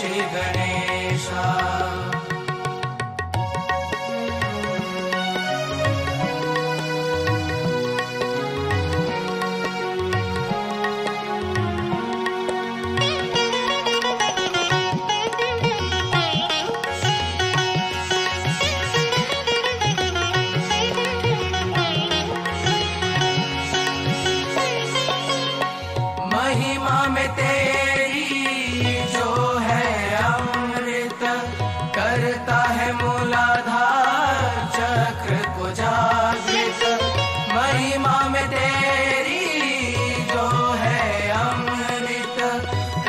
श्री गणेशा। महिमा में तेरी जो है अमृत, करता है मूलाधार चक्र को जागृत। महिमा में तेरी जो है अमृत,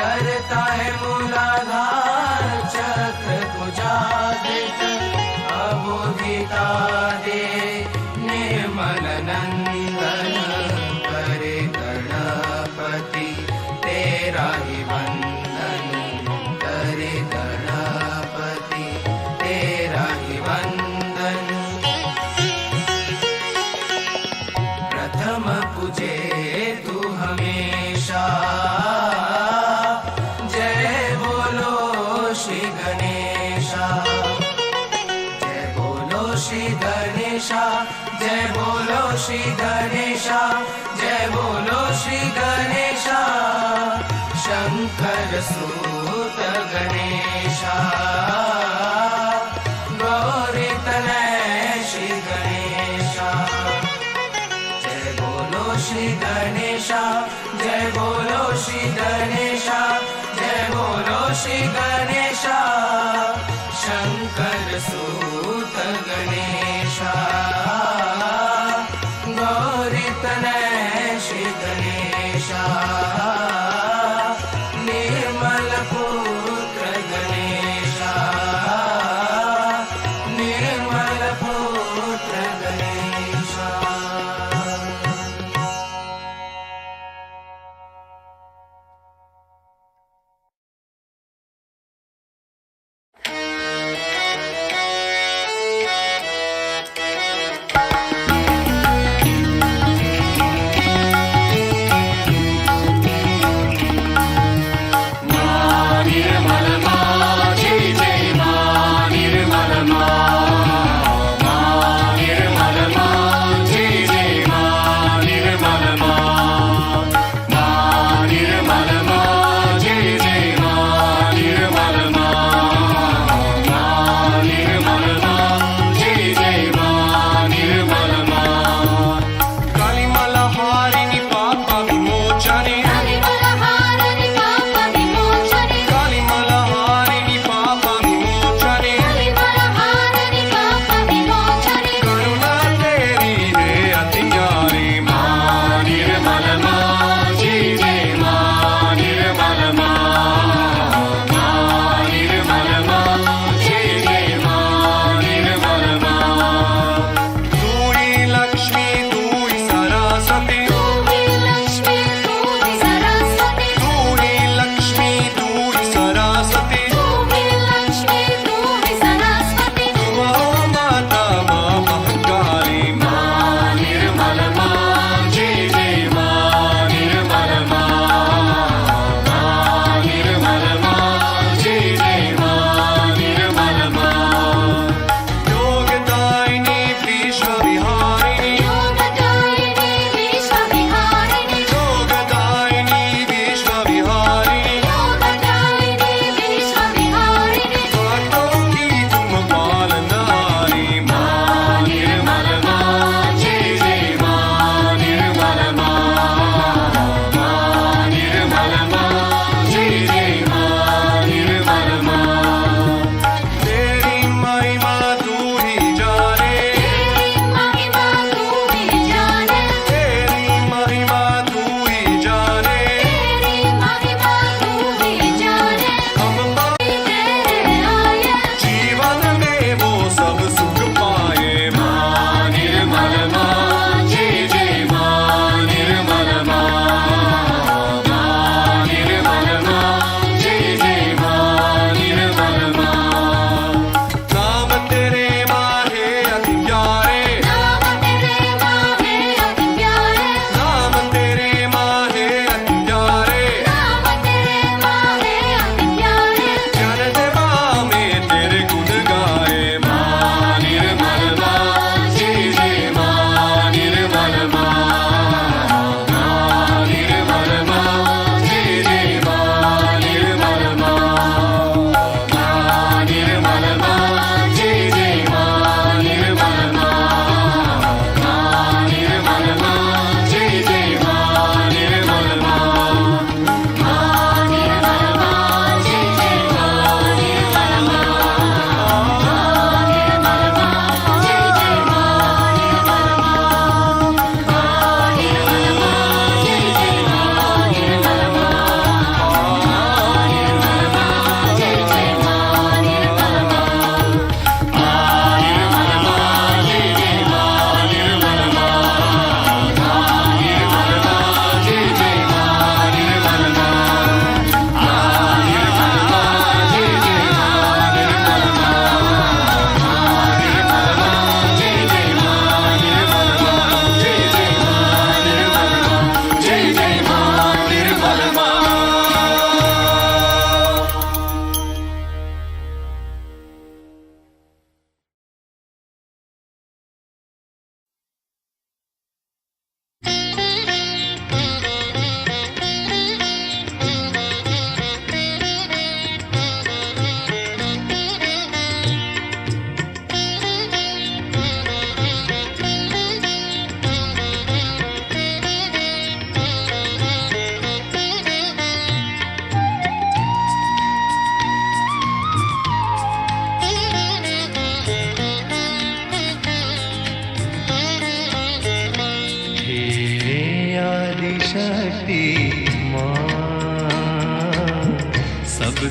करता है मूलाधार चक्र को जागृत। अबोधिता दे निर्मल नंदन, करे गणपति तेरा ही वंदन, करे गणपति तेरा ही वंदन। प्रथम पूजे तू हमेशा, जय बोलो श्री गणेशा। जय बोलो श्री गणेशा, जय बोलो श्री गणेशा, जय बोलो श्री गणेशा। शंकर सूत गणेशा, गौरी तनय श्री गणेशा। जय बोलो श्री गणेशा, जय बोलो श्री गणेशा, जय बोलो श्री गणेशा। शंकर सूत गणेशा, गौरी तनय श्री गणेशा।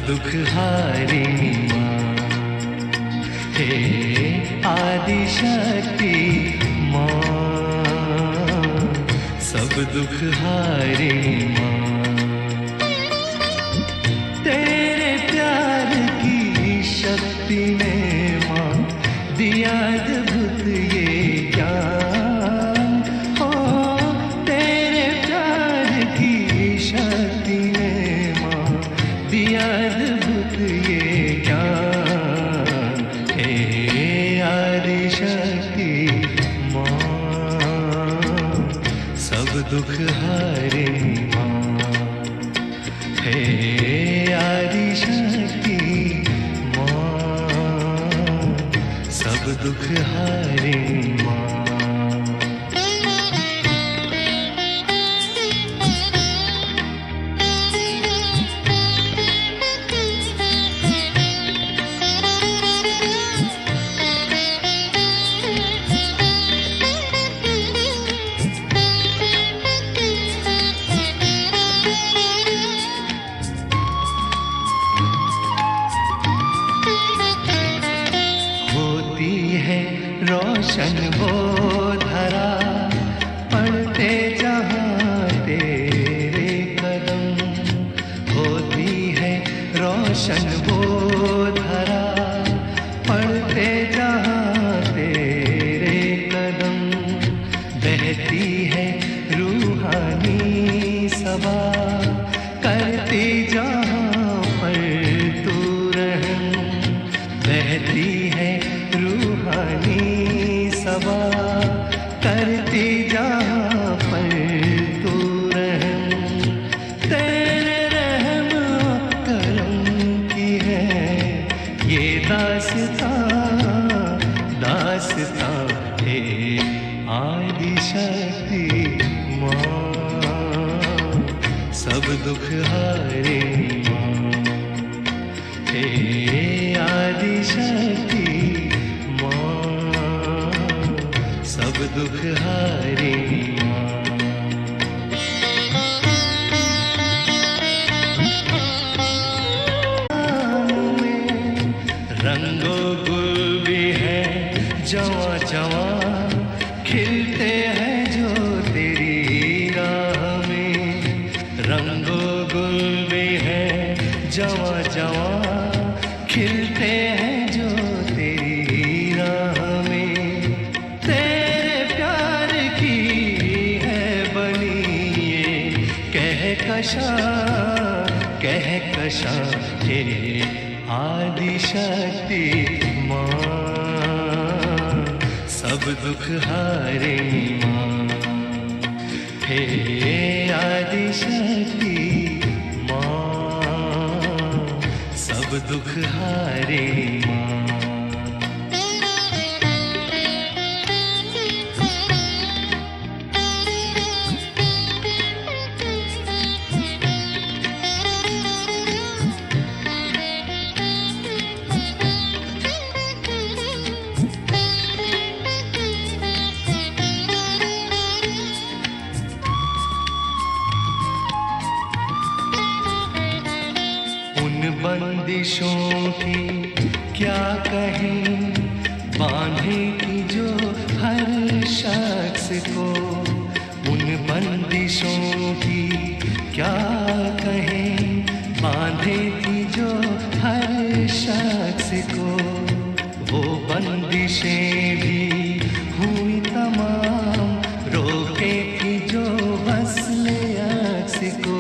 दुख हारिणी माँ, हे आदि शक्ति माँ, सब दुख हारिणी माँ। तेरे प्यार की शक्ति ने माँ दिया अद्भुत ये ज्ञान, हो तेरे प्यार की शक्ति ने माँ दिया अद्भुत ये ज्ञान, हे आदि शक्ति माँ, सब दुख हारिणी माँ, हे आदि शक्ति माँ, सब दुख हारिणी माँ। रोशन वो धरा पढ़ते जहाँ तेरे कदम, होती है रोशन वो धरा पढ़ते जहाँ तेरे कदम, बहती है रूहानी सबा करती जहाँ पर तू रहम, बहती है रूहानी सबा करती जहाँ पर तू रहम, तेरे रहम करम की है ये दास्तां, दास्तां है आदि शक्ति माँ, सब दुख हारिणी माँ, हे आदि शक्ति सब दुख हारिणी माँ। रंगो गुल भी है जवां जवां खिलते हैं जो तेरी राह में, रंगो गुल भी है जवां जवां खिलते हैं जो तेरी राह में, तेरे प्यार की है बनी ये कहकशां, हे आदि शक्ति माँ, सब दुख हारिणी माँ, हे आदि शक्ति माँ, सब दुख हारिणी माँ। बंदिशों की क्या कहें, बांधे की जो हर शख्स को, उन बंदिशों की क्या कहें, बांधे की जो हर शख्स को, वो बंदिशें भी हुई तमाम, रोके की जो वस्ले अक्स को,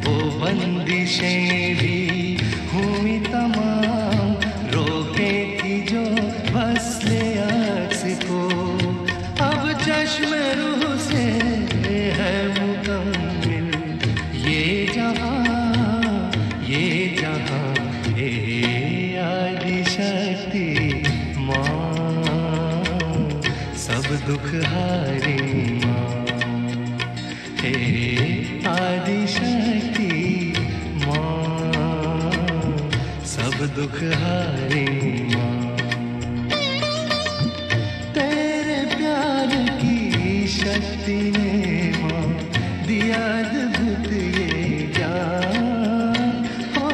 वो बंदिशें भी हुई तमाम, रोके की जो वस्ले अक्स को, अब चश्म रूह से है मुकम्मिल ये जहां, ये जहां, हे आदि शक्ति माँ, सब दुख हारिणी माँ, हे आदि शक्ति माँ, सब दुख हारिणी माँ। तेरे प्यार की शक्ति ने माँ दिया अद्भुत ये ज्ञान, हो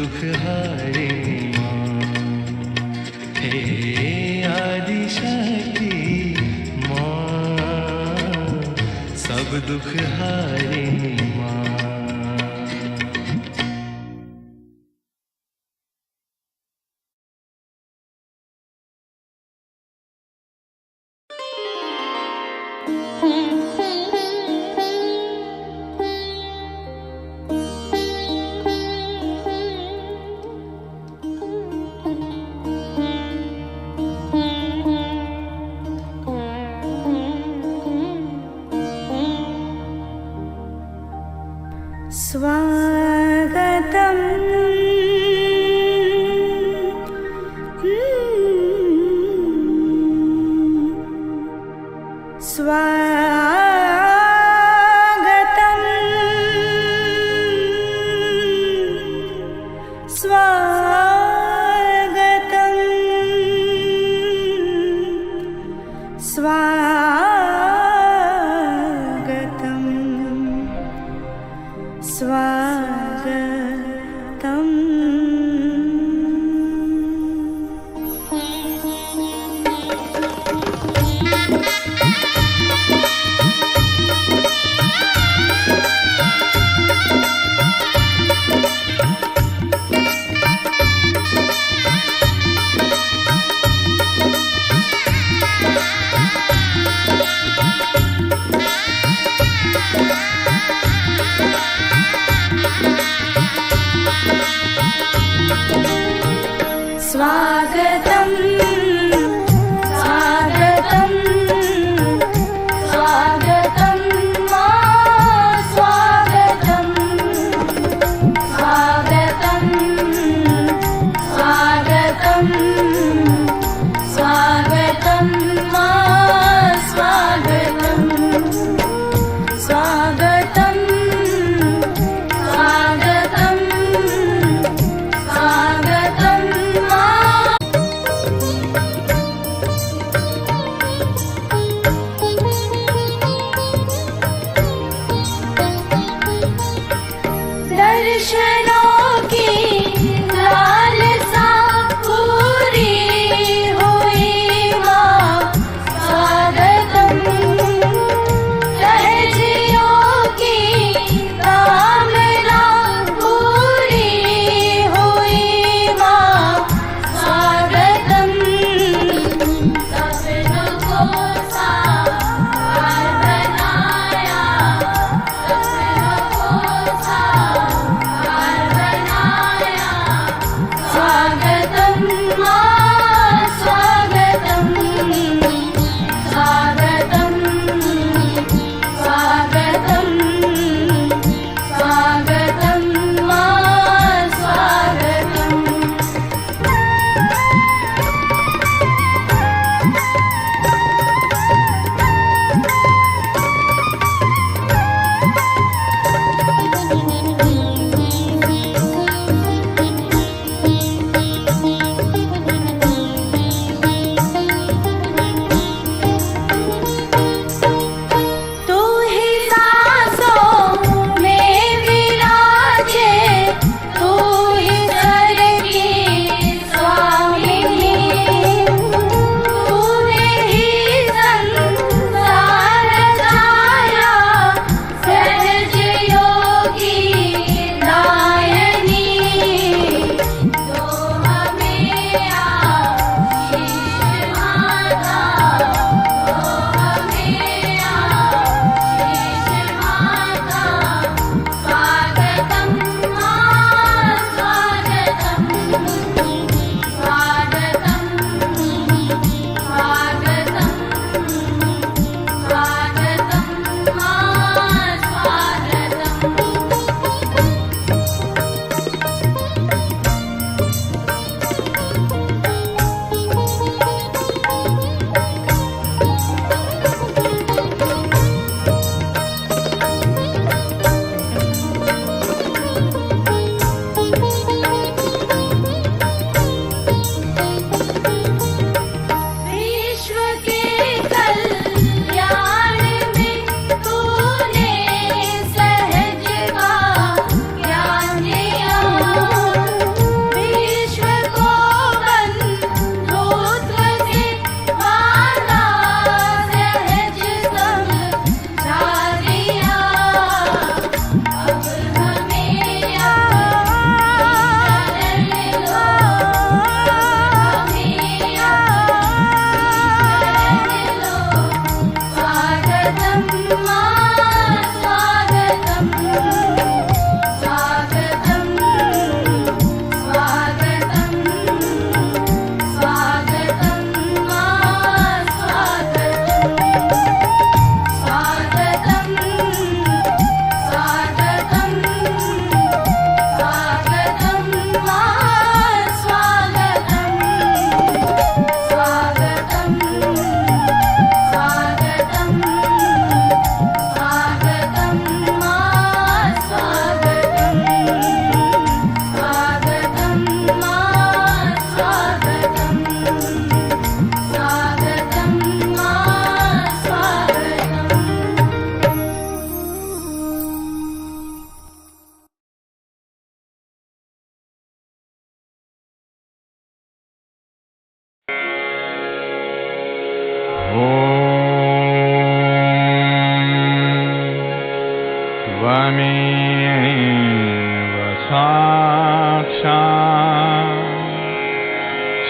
दुख हारिणी माँ, हे आदिशक्ति माँ, सब दुख हारिणी माँ। स्वागतम् स्वागतम् स्वागतम् स्वागतम् स्वागतम् स्वागतम् स्वागतं मा स्वागतम् स्वागतम् स्वागतम् स्वागतं मा स्वागतम् स्वागतम् स्वागतम् स्वागतं मा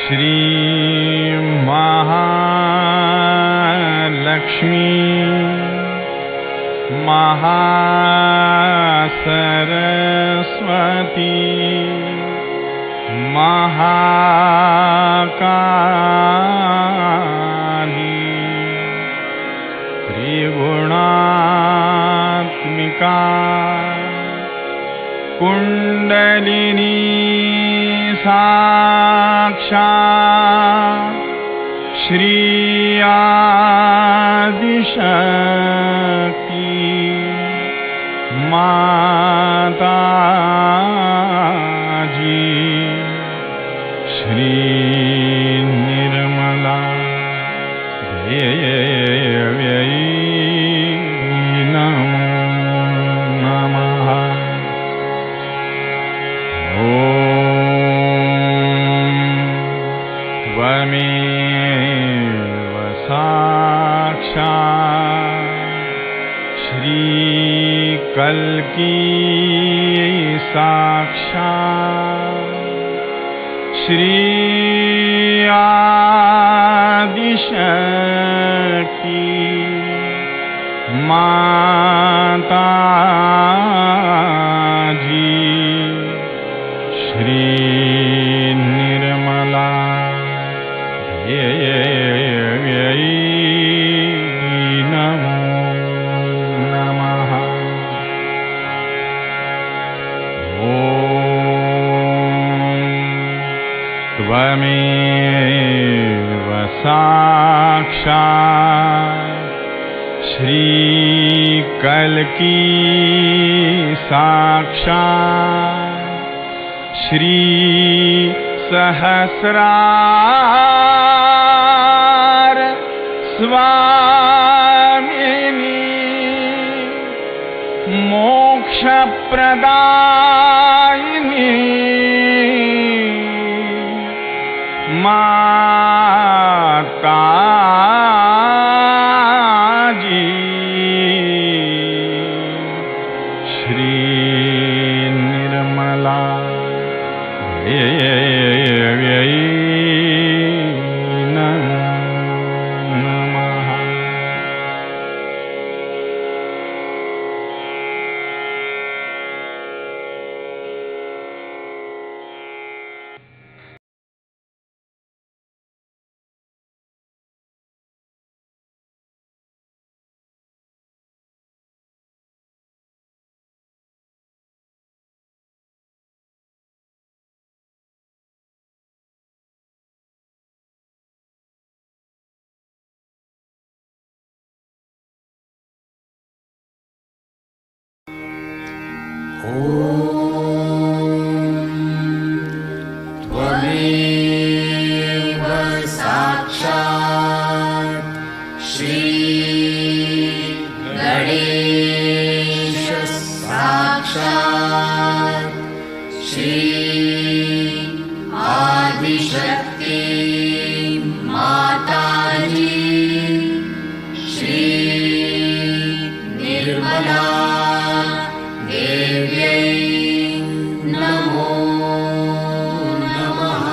श्री महालक्ष्मी महासरस्वती महाकाली त्रिगुणात्मिका कुंडलिनी साक्षात् श्री आदिशक्ति माताजी श्री निर्मला देव्यै नमो नमः। त्वमेव साक्षात् श्रीकल्की साक्षात् श्री आदिशक्ति माताजी श्री निर्मला देव्यै नमो नमः। ॐ त्वमेव साक्षात् श्रीकल्की साक्षात् श्री सहस्रार स्वामिनी मोक्षप्रदायिनी माताजी श्री निर्मला देव्यै नमो नमः। त्वमेव साक्षात् श्री गणेश साक्षात् श्री आदिशक्ति माताजी श्री निर्मला देव्यै नमो नमः।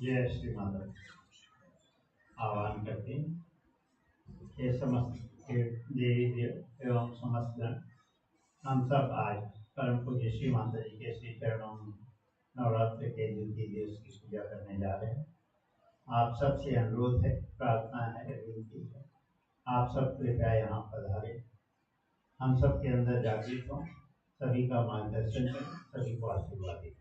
जय श्री माता। आह्वान करते हैं ये समस्त देवी एवं समस्त गण, हम सब आज परम पूज्य श्री माता जी के श्री चरणों में नवरात्र के द्वितीय दिवस की पूजा करने जा रहे हैं। आप सबसे अनुरोध है, प्रार्थना है, विनती है, आप सब कृपया यहाँ पधारे, हम सब के अंदर जागृत हों, सभी का मार्गदर्शन करें, सभी को आशीर्वाद दें।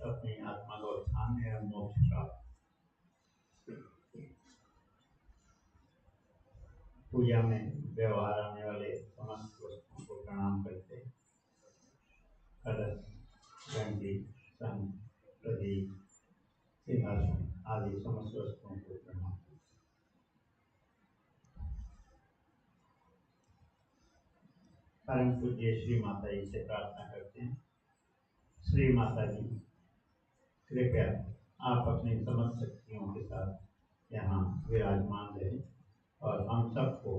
अपनी आत्मा को उत्थान एवं मोक्ष प्राप्त। पूजा में व्यवहार आने वाले समस्त वस्तुओं को प्रणाम करते, कलश, घंटी, शंख, प्रदीप, सिंहासन आदि समस्त वस्तुओं को प्रणाम करते। परम पूज्य श्री माता जी से प्रार्थना करते हैं, श्री माता जी कृपया आप अपनी समस्त शक्तियों के साथ यहाँ विराजमान रहे और हम सबको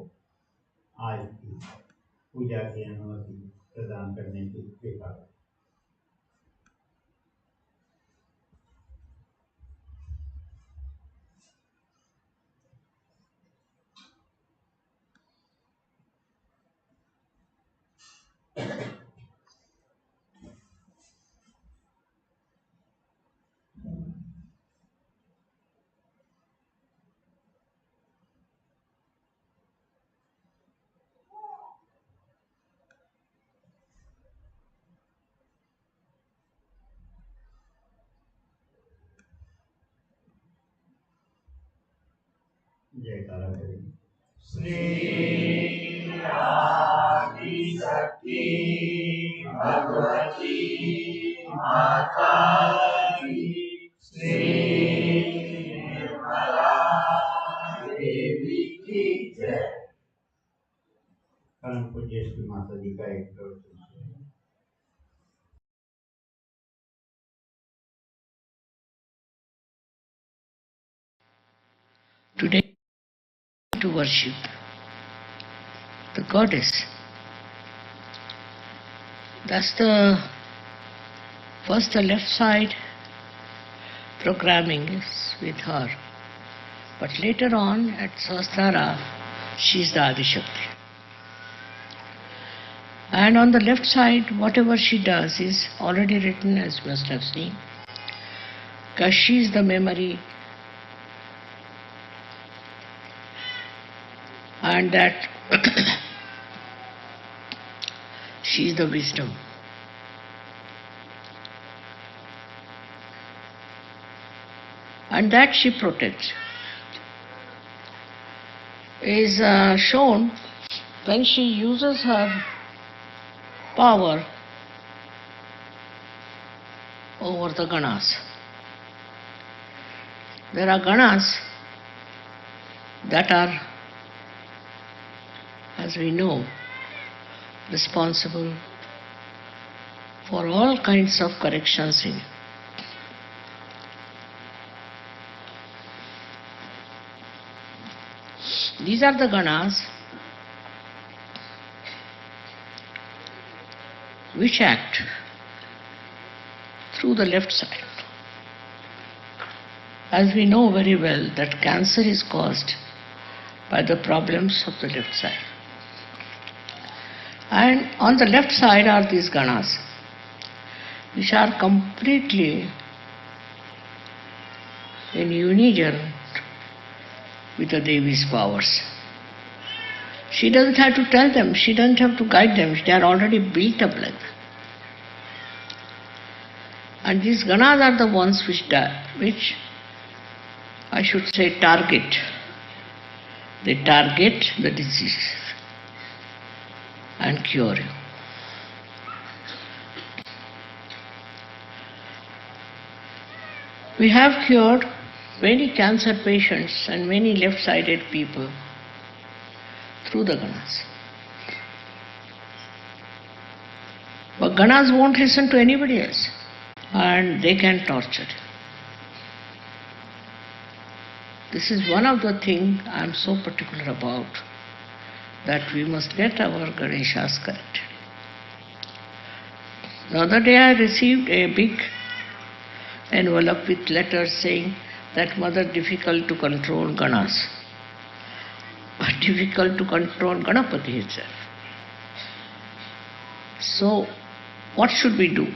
आज की पूजा की अनुमति प्रदान करने की कृपा करें। जयकारा करें। श्री आदि शक्ति भगवती माता की, श्री निर्मला देवी की जय। परम पूज्य श्री माता जी का एक प्रवचन सुनिए। Today, to worship the goddess. That's the first, the left side programming is with her. But later on at Sahasrara, she is the Adi Shakti. And on the left side, whatever she does is already written, as you must have seen, because she is the memory, and that she is the wisdom. And that she protects is shown when she uses her power over the Ganas. There are Ganas that are, as we know, responsible for all kinds of corrections in. These are the Ganas which act through the left side. as we know very well that cancer is caused by the problems of the left side. And on the left side are these ganas, which are completely in union with the Devi's powers. She doesn't have to tell them, she doesn't have to guide them, they are already built up like that. And these ganas are the ones which I should say target. They target the disease and cure you. We have cured many cancer patients and many left-sided people through the ganas. But ganas won't listen to anybody else and they can torture you. This is one of the things I am so particular about, that we must get our Ganeshas correct. The other day I received a big envelope with letters saying that mother difficult to control ganas, but difficult to control Ganapati itself. So what should we do?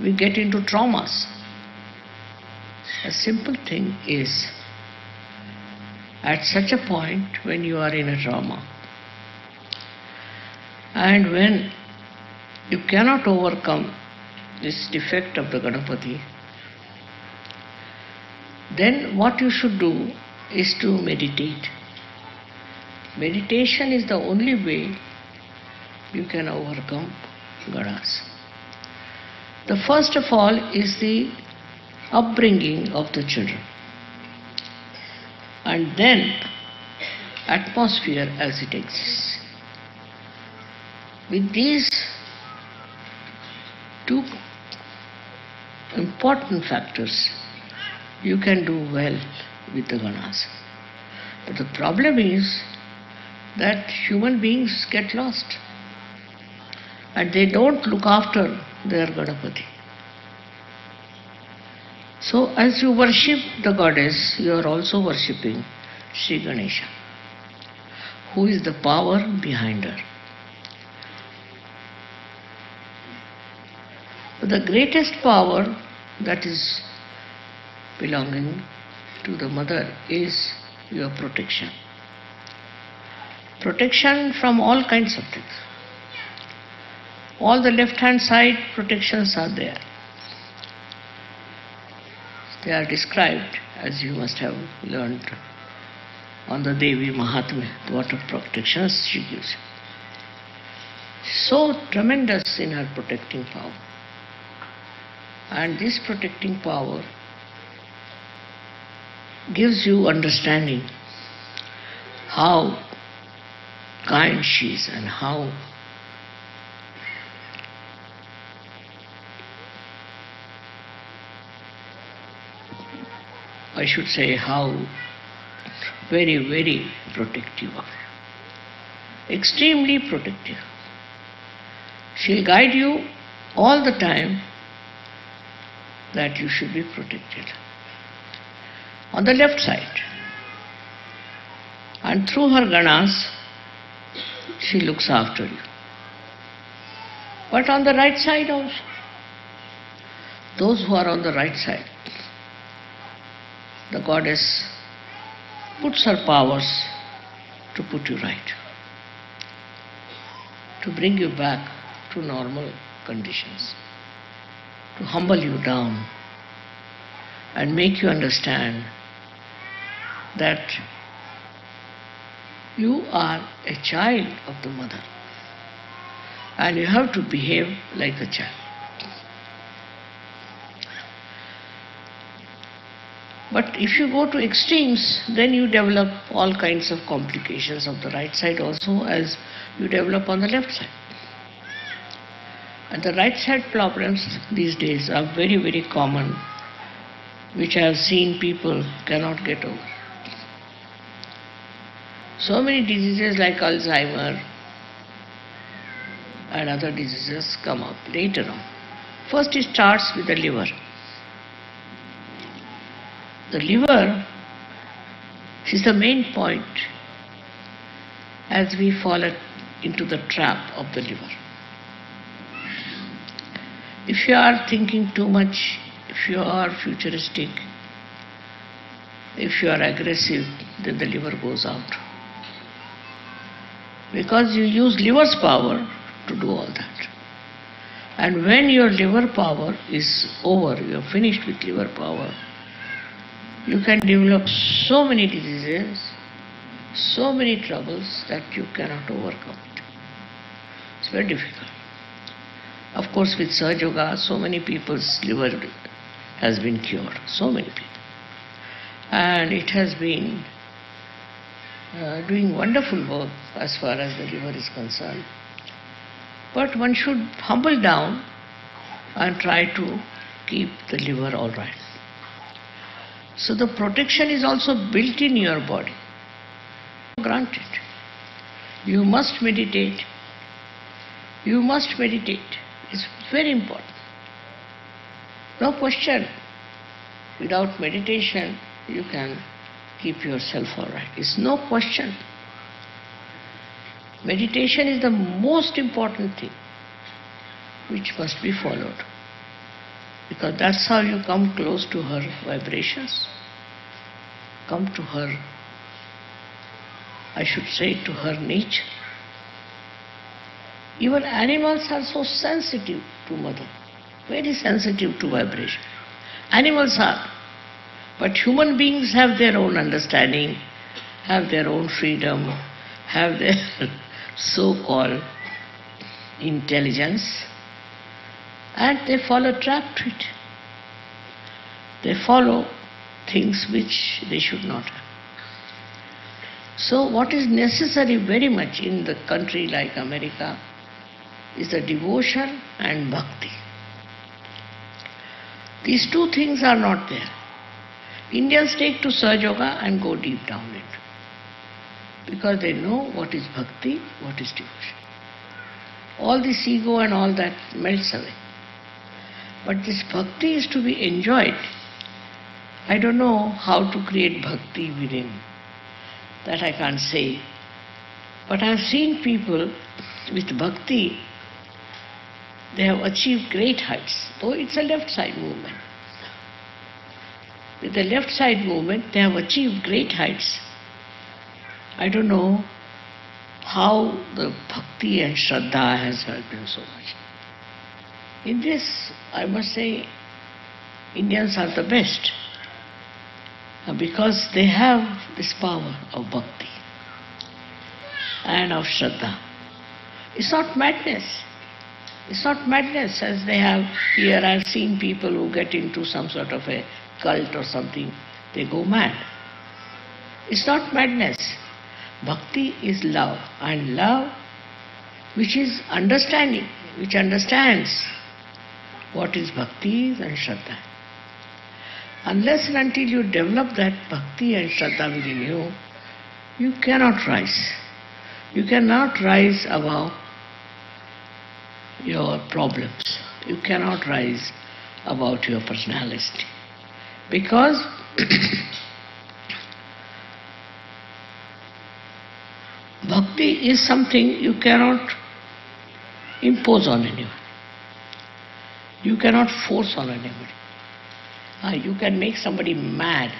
We get into traumas. A simple thing is, at such a point when you are in a trauma and when you cannot overcome this defect of the Ganapati, then what you should do is to meditate. Meditation is the only way you can overcome ganas. The first of all is the upbringing of the children, and then atmosphere as it exists. With these two important factors, you can do well with the ganas. But the problem is that human beings get lost and they don't look after their Ganapati. So as you worship the goddess, you are also worshipping Sri Ganesha, who is the power behind her. But the greatest power that is belonging to the mother is your protection. Protection from all kinds of things. All the left-hand side protections are there. They are described, as you must have learned, on the Devi Mahatmya, what of protections she gives. So tremendous in her protecting power. And this protecting power gives you understanding how kind she is and how I should say how very, very protective of you. Extremely protective. She'll guide you all the time that you should be protected. On the left side. And through her ganas, she looks after you. But on the right side also. Those who are on the right side, the goddess puts her powers to put you right, to bring you back to normal conditions, to humble you down and make you understand that you are a child of the mother and you have to behave like a child. But if you go to extremes, then you develop all kinds of complications of the right side also, as you develop on the left side. And the right side problems these days are very, very common, which I have seen people cannot get over. So many diseases like Alzheimer and other diseases come up later on. First it starts with the liver. The liver is the main point as we fall into the trap of the liver. If you are thinking too much, if you are futuristic, if you are aggressive, then the liver goes out. Because you use liver's power to do all that. And when your liver power is over, you are finished with liver power, you can develop so many diseases, so many troubles that you cannot overcome it. It's very difficult. Of course, with Sahaja Yoga, so many people's liver has been cured, so many people. And it has been doing wonderful work as far as the liver is concerned. But one should humble down and try to keep the liver all right. So the protection is also built in your body. Granted. You must meditate. You must meditate. It's very important. No question. Without meditation, you can keep yourself all right. It's no question. Meditation is the most important thing which must be followed. Because that's how you come close to her vibrations, come to her, I should say, to her nature. Even animals are so sensitive to mother, very sensitive to vibration. Animals are. But human beings have their own understanding, have their own freedom, have their so-called intelligence, and they fall a trap to it. They follow things which they should not have. So what is necessary very much in the country like America is the devotion and bhakti. These two things are not there. Indians take to Sahaja Yoga and go deep down into it. Because they know what is bhakti, what is devotion. All this ego and all that melts away. But this bhakti is to be enjoyed. I don't know how to create bhakti within. That I can't say. But I have seen people with bhakti, they have achieved great heights, though it's a left side movement. With the left side movement, they have achieved great heights. I don't know how the bhakti and shraddha has helped them so much. In this, I must say, Indians are the best because they have this power of bhakti and of shraddha. It's not madness. It's not madness as they have here. I've seen people who get into some sort of a cult or something, they go mad. It's not madness. Bhakti is love, and love which is understanding, which understands what is bhakti and shraddha. Unless and until you develop that bhakti and shraddha within you, you cannot rise. You cannot rise above your problems. You cannot rise above your personality. Because bhakti is something you cannot impose on anyone. You cannot force on anybody. You can make somebody mad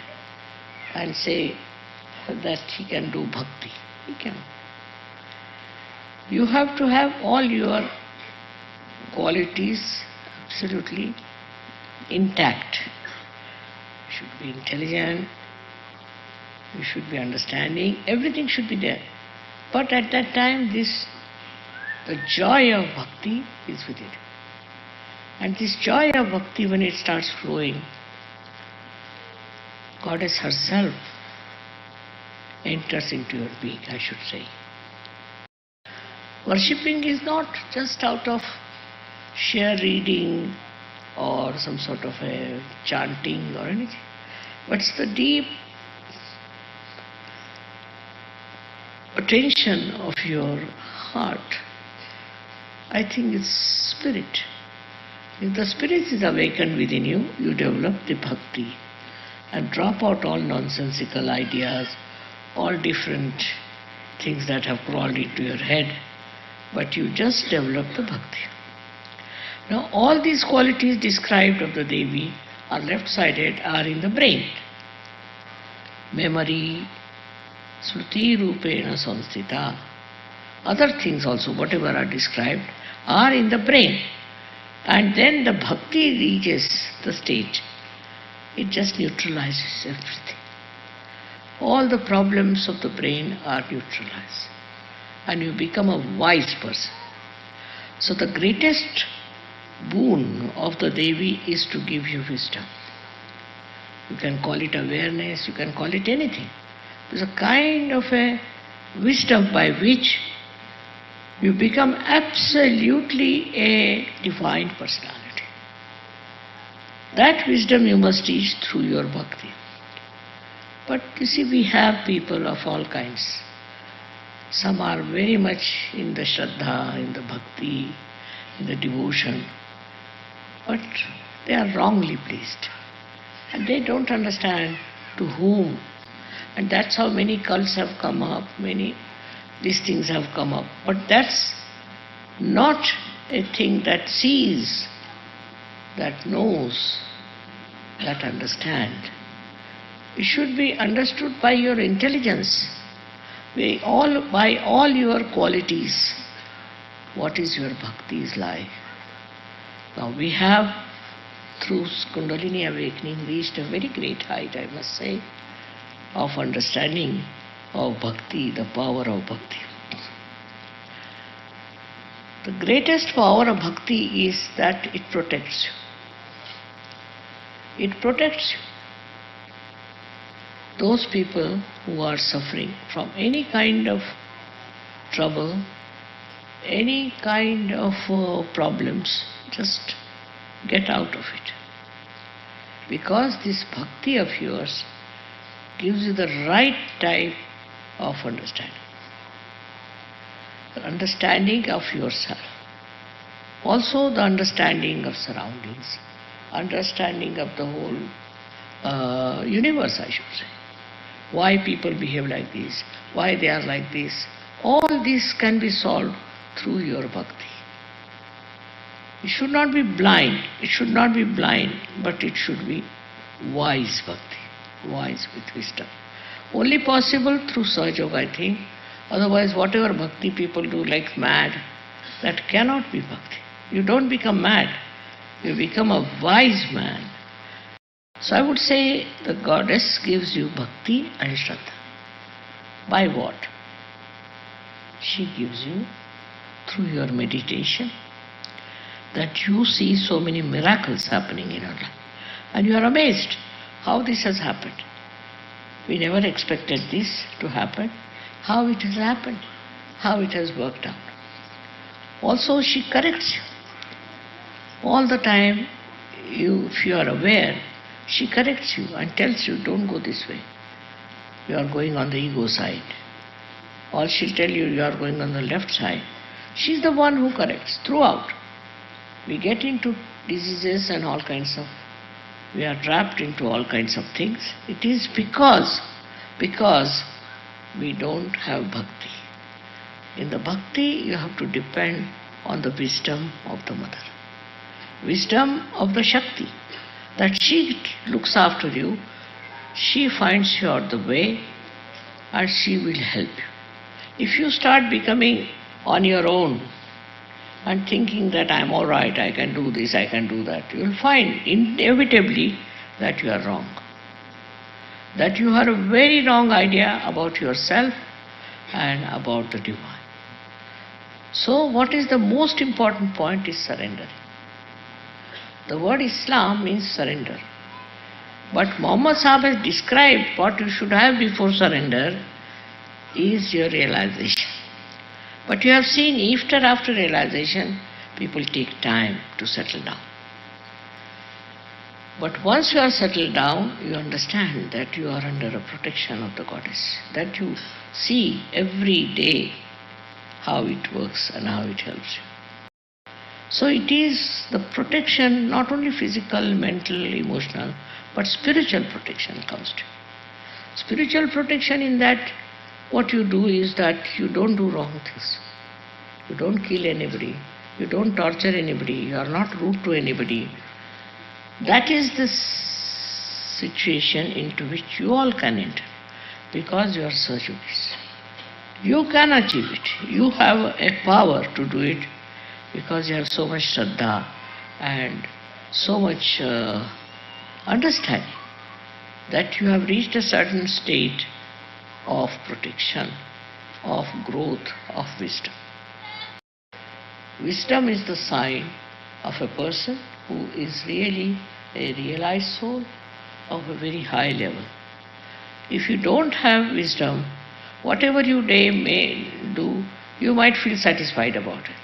and say that he can do bhakti. He cannot. You have to have all your qualities absolutely intact. You should be intelligent, you should be understanding, everything should be there. But at that time, the joy of bhakti is with it. And this joy of bhakti, when it starts flowing, Goddess herself enters into your being, I should say. Worshipping is not just out of sheer reading or some sort of a chanting or anything, but it's the deep attention of your heart. I think it's spirit. If the spirit is awakened within you, you develop the bhakti. and drop out all nonsensical ideas, all different things that have crawled into your head, but you just develop the bhakti. Now, all these qualities described of the Devi are left-sided, are in the brain. Memory, Sruti Rupena Samstita, other things also, whatever are described, are in the brain. And then the bhakti reaches the state. It just neutralizes everything. All the problems of the brain are neutralized. And you become a wise person. So the greatest boon of the Devi is to give you wisdom. You can call it awareness, you can call it anything. It's a kind of a wisdom by which you become absolutely a divine personality. That wisdom you must teach through your bhakti. But you see, we have people of all kinds. Some are very much in the Shraddha, in the bhakti, in the devotion, but they are wrongly placed. And they don't understand to whom. And that's how many cults have come up, many these things have come up. But that's not a thing that sees, that knows, that understands. It should be understood by your intelligence, by all your qualities. What is your bhakti's life? Now we have, through Kundalini awakening, reached a very great height, I must say, of understanding of bhakti, the power of bhakti. The greatest power of bhakti is that it protects you. It protects you. Those people who are suffering from any kind of trouble, any kind of problems, just get out of it. Because this bhakti of yours gives you the right type of understanding. The understanding of yourself. Also the understanding of surroundings. Understanding of the whole universe, I should say. Why people behave like this, why they are like this. All this can be solved through your bhakti. It should not be blind. It should not be blind, but it should be wise bhakti, wise with wisdom. Only possible through Sahaja, I think. Otherwise, whatever bhakti people do like mad, that cannot be bhakti. You don't become mad. You become a wise man. So I would say the goddess gives you bhakti and shraddha. By what? She gives you through your meditation, that you see so many miracles happening in your life. And you are amazed how this has happened. We never expected this to happen. How it has happened, how it has worked out. Also, she corrects you. All the time, if you are aware, she corrects you and tells you, don't go this way. You are going on the ego side. Or she'll tell you, you are going on the left side. She's the one who corrects throughout. We get into diseases and all kinds of, we are trapped into all kinds of things. It is because we don't have bhakti. In the bhakti, you have to depend on the wisdom of the mother. Wisdom of the Shakti. That she looks after you, she finds you out the way, and she will help you. If you start becoming on your own and thinking that I'm all right, I can do this, I can do that, you will find inevitably that you are wrong. That you have a very wrong idea about yourself and about the divine. So what is the most important point is surrendering. The word Islam means surrender. But Muhammad Sahib has described what you should have before surrender is your realization. But you have seen after realization, people take time to settle down. But once you are settled down, you understand that you are under a protection of the goddess. That you see every day how it works and how it helps you. So it is the protection, not only physical, mental, emotional, but spiritual protection comes to you. Spiritual protection in that what you do is that you don't do wrong things. You don't kill anybody. You don't torture anybody. You are not rude to anybody. That is the situation into which you all can enter because you are Sahajogi's. You can achieve it. You have a power to do it because you have so much Shraddha and so much understanding that you have reached a certain state of protection, of growth, of wisdom. Wisdom is the sign of a person who is really a realized soul of a very high level. If you don't have wisdom, whatever you may do, you might feel satisfied about it.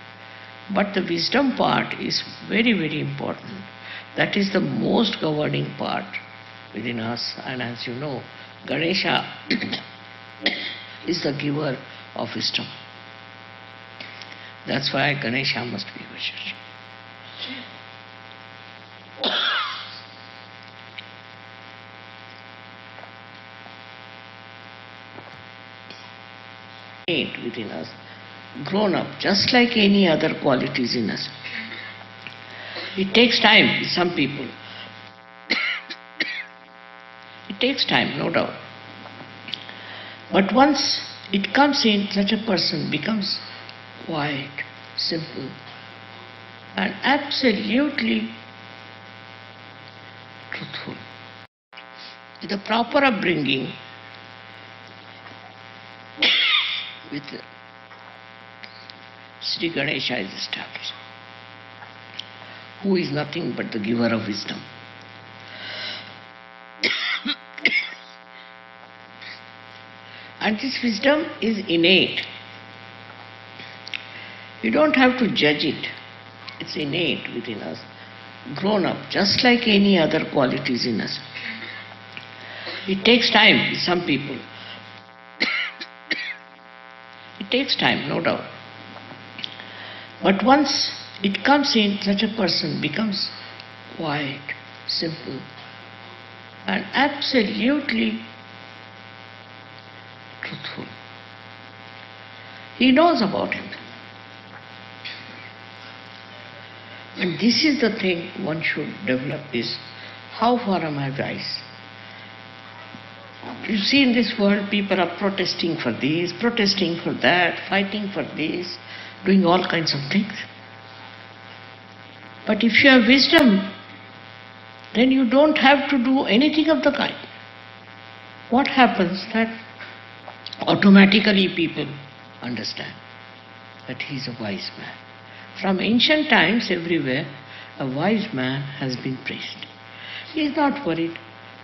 But the wisdom part is very, very important. That is the most governing part within us. And as you know, Ganesha is the giver of wisdom. That's why Ganesha must be worshipped. Within us, grown up, just like any other qualities in us. It takes time with some people. It takes time, no doubt. But once it comes in, such a person becomes quiet, simple, and absolutely truthful. With a proper upbringing, with Sri Ganesha is established, who is nothing but the giver of wisdom. And this wisdom is innate. You don't have to judge it. It's innate within us, grown up, just like any other qualities in us. It takes time with some people. It takes time, no doubt. But once it comes in, such a person becomes quiet, simple, and absolutely truthful. He knows about him. And this is the thing one should develop is, how far am I wise? You see, in this world, people are protesting for this, protesting for that, fighting for this, doing all kinds of things. But if you have wisdom, then you don't have to do anything of the kind. What happens that automatically people understand that he is a wise man. From ancient times, everywhere, a wise man has been praised. He is not worried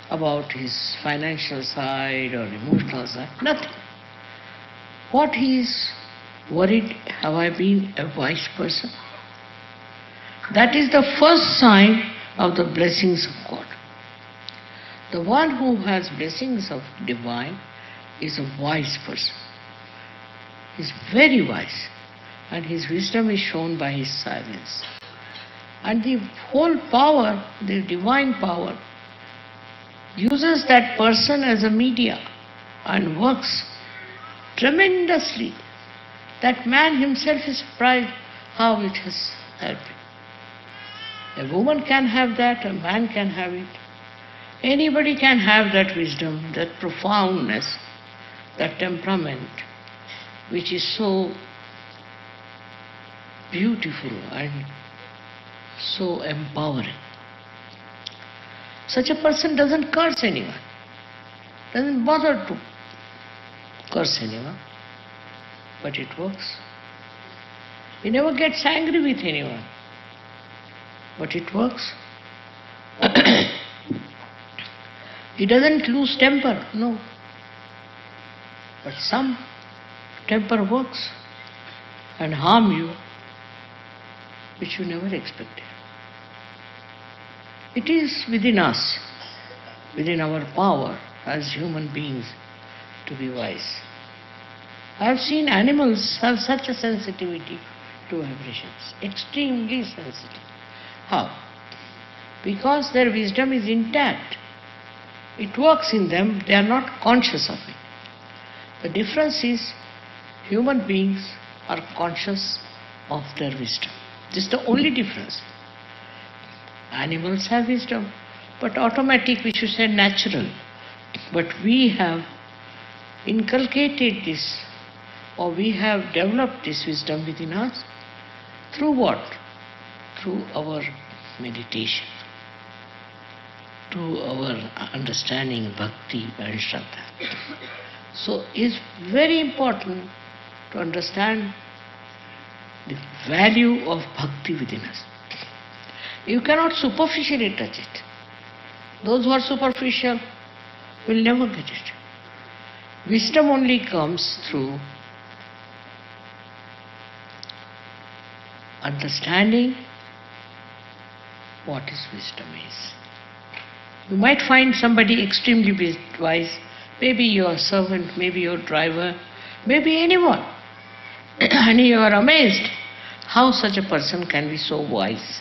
about his financial side or emotional side, nothing. What he is worried, have I been a wise person? That is the first sign of the blessings of God. The one who has blessings of divine is a wise person. He is very wise, and his wisdom is shown by his silence. And the whole power, the divine power, uses that person as a media and works tremendously. That man himself is surprised how it has helped him. A woman can have that, a man can have it. Anybody can have that wisdom, that profoundness, that temperament, which is so beautiful and so empowering. Such a person doesn't curse anyone, doesn't bother to curse anyone, but it works. He never gets angry with anyone, but it works. He doesn't lose temper, no. But some temper works and harm you, which you never expected. It is within us, within our power as human beings, to be wise. I have seen animals have such a sensitivity to vibrations, extremely sensitive. How? Because their wisdom is intact. It works in them, they are not conscious of it. The difference is human beings are conscious of their wisdom. This is the only difference. Animals have wisdom, but automatic, we should say natural. But we have inculcated this, or we have developed this wisdom within us through what? Through our meditation, through our understanding bhakti and shraddha. So it's very important to understand the value of bhakti within us. You cannot superficially touch it. Those who are superficial will never get it. Wisdom only comes through understanding what is wisdom is. You might find somebody extremely wise, maybe your servant, maybe your driver, maybe anyone, and you are amazed how such a person can be so wise.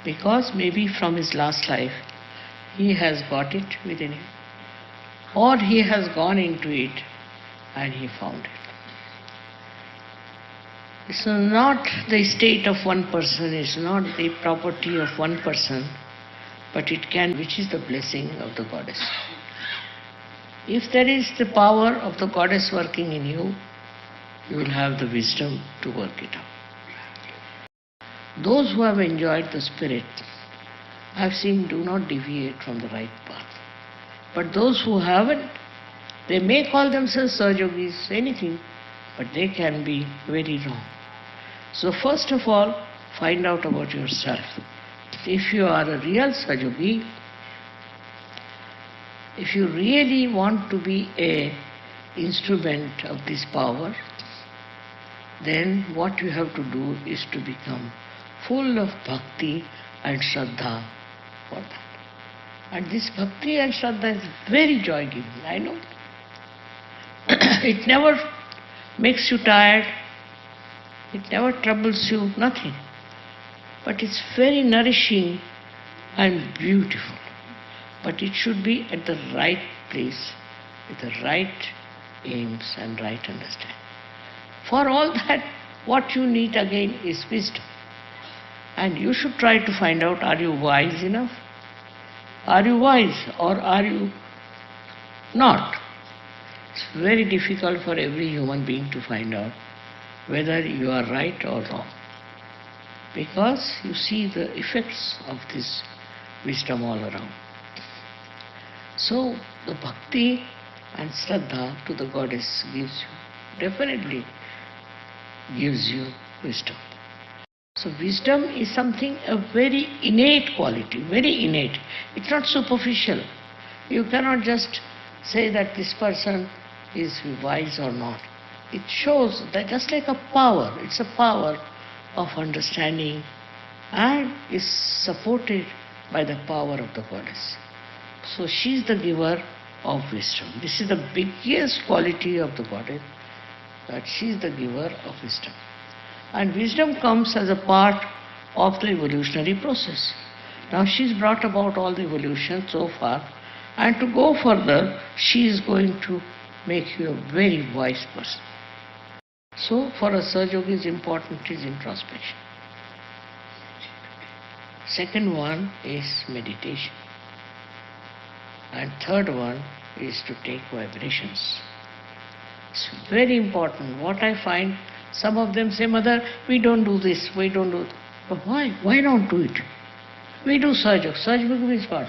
Because maybe from his last life he has got it within him, or he has gone into it and he found it. It's not the estate of one person, it's not the property of one person, but it can, which is the blessing of the goddess. If there is the power of the goddess working in you, you will have the wisdom to work it out. Those who have enjoyed the spirit, I have seen, do not deviate from the right path. But those who haven't, they may call themselves Sahajogis, anything, but they can be very wrong. So first of all, find out about yourself. If you are a real Sahajogi, if you really want to be an instrument of this power, then what you have to do is to become full of bhakti and shraddha for that. And this bhakti and shraddha is very joy-giving, I know. It never makes you tired, it never troubles you, nothing. But it's very nourishing and beautiful. But it should be at the right place, with the right aims and right understanding. For all that, what you need again is wisdom. And you should try to find out, are you wise enough? Are you wise or are you not? It's very difficult for every human being to find out whether you are right or wrong. Because you see the effects of this wisdom all around. So the bhakti and shraddha to the goddess definitely gives you wisdom. So wisdom is something, a very innate quality, very innate. It's not superficial. You cannot just say that this person is wise or not. It shows that just like a power, it's a power of understanding and is supported by the power of the goddess. So she is the giver of wisdom. This is the biggest quality of the goddess, that she is the giver of wisdom. And wisdom comes as a part of the evolutionary process. Now she's brought about all the evolution so far, and to go further, she is going to make you a very wise person. So for a Sahajogi, is important is introspection. Second one is meditation. And third one is to take vibrations. It's very important. What I find, some of them say, Mother, we don't do this, we don't do that. But why? Why not do it? We do Sahajog. Sahajog means what?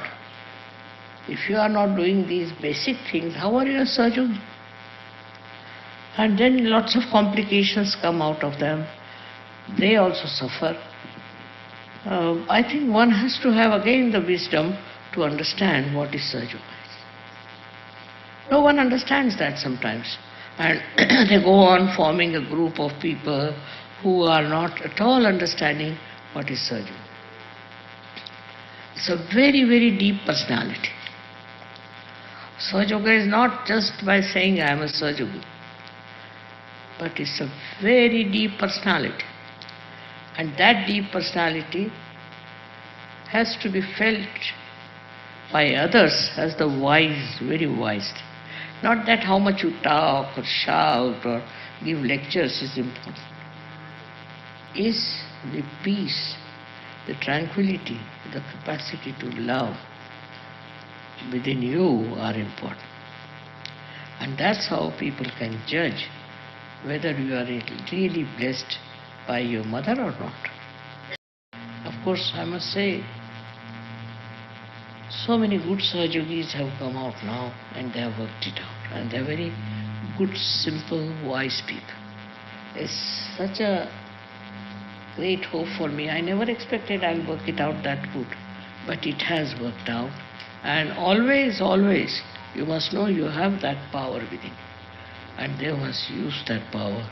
If you are not doing these basic things, how are you a Sahajog? And then lots of complications come out of them. They also suffer. I think one has to have again the wisdom to understand what is Sahajog. No one understands that sometimes. And they go on forming a group of people who are not at all understanding what is Sahajog. It's a very, very deep personality. Sahajoga is not just by saying I am a Sahajogi, but it's a very deep personality. And that deep personality has to be felt by others as the wise, very wise. Not that how much you talk or shout or give lectures is important. Is the peace, the tranquility, the capacity to love within you are important. And that's how people can judge whether you are really blessed by your mother or not. Of course, I must say, so many good Sahajogis have come out now and they have worked it out. And they are very good, simple, wise people. It's such a great hope for me. I never expected I'll work it out that good. But it has worked out. And always, always, you must know you have that power within. And they must use that power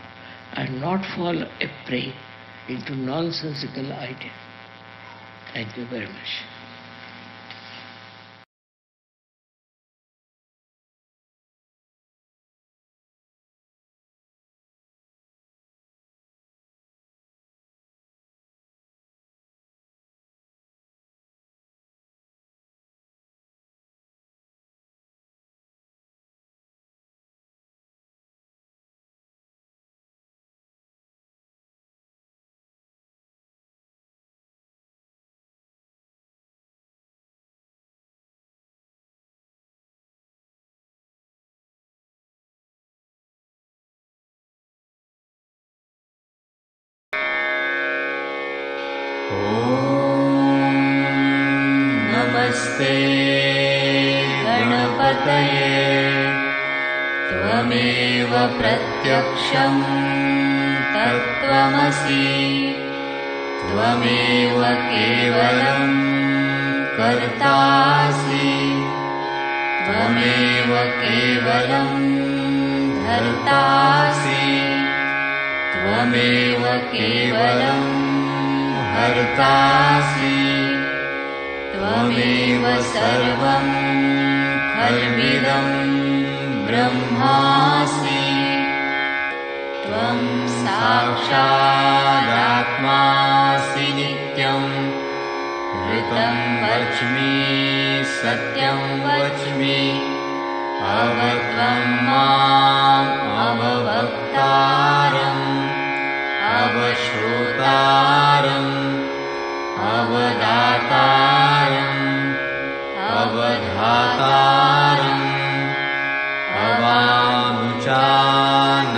and not fall a prey into nonsensical ideas. Thank you very much. नमस्ते गणपतये त्वमेव प्रत्यक्षं तत्त्वमसि त्वमेव केवलं कर्तासि त्वमेव केवलं धर्तासि त्वमेव केवलं हर्तासि त्वमेव सर्वं खल्विदं ब्रह्मासि त्वं साक्षादात्मासि नित्यं ऋतं वच्मि सत्यं वच्मि अवत्वं माम् अववक्तारम् अवश्रोतारम् अवदातारम् अवधातारम्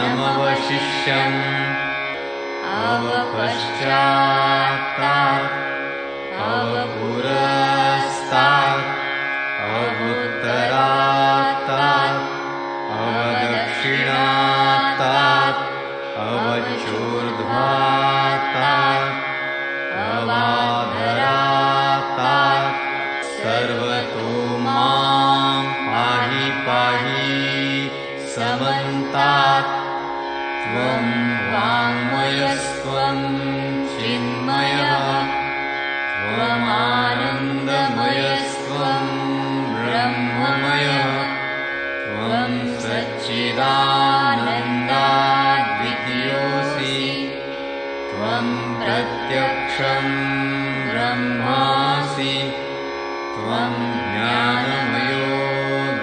अवानुचानमवशिष्यम् अवपश्चात्तात् अवपुरस्तात् अवुत्तरात्तात् अवदक्षिणात्तात् अवचोर्ध्वात्तात् अवाधरात्तात् सर्वतो मां पाहि पाहि समन्तात् त्वं वाङ्मयस्त्वं चिन्मयः त्वमानन्दमयस्त्वं ब्रह्ममयः त्वं सच्चिदानन्दाद्वितीयोऽसि त्वं प्रत्यक्षं ब्रह्मासि त्वं ज्ञानमयो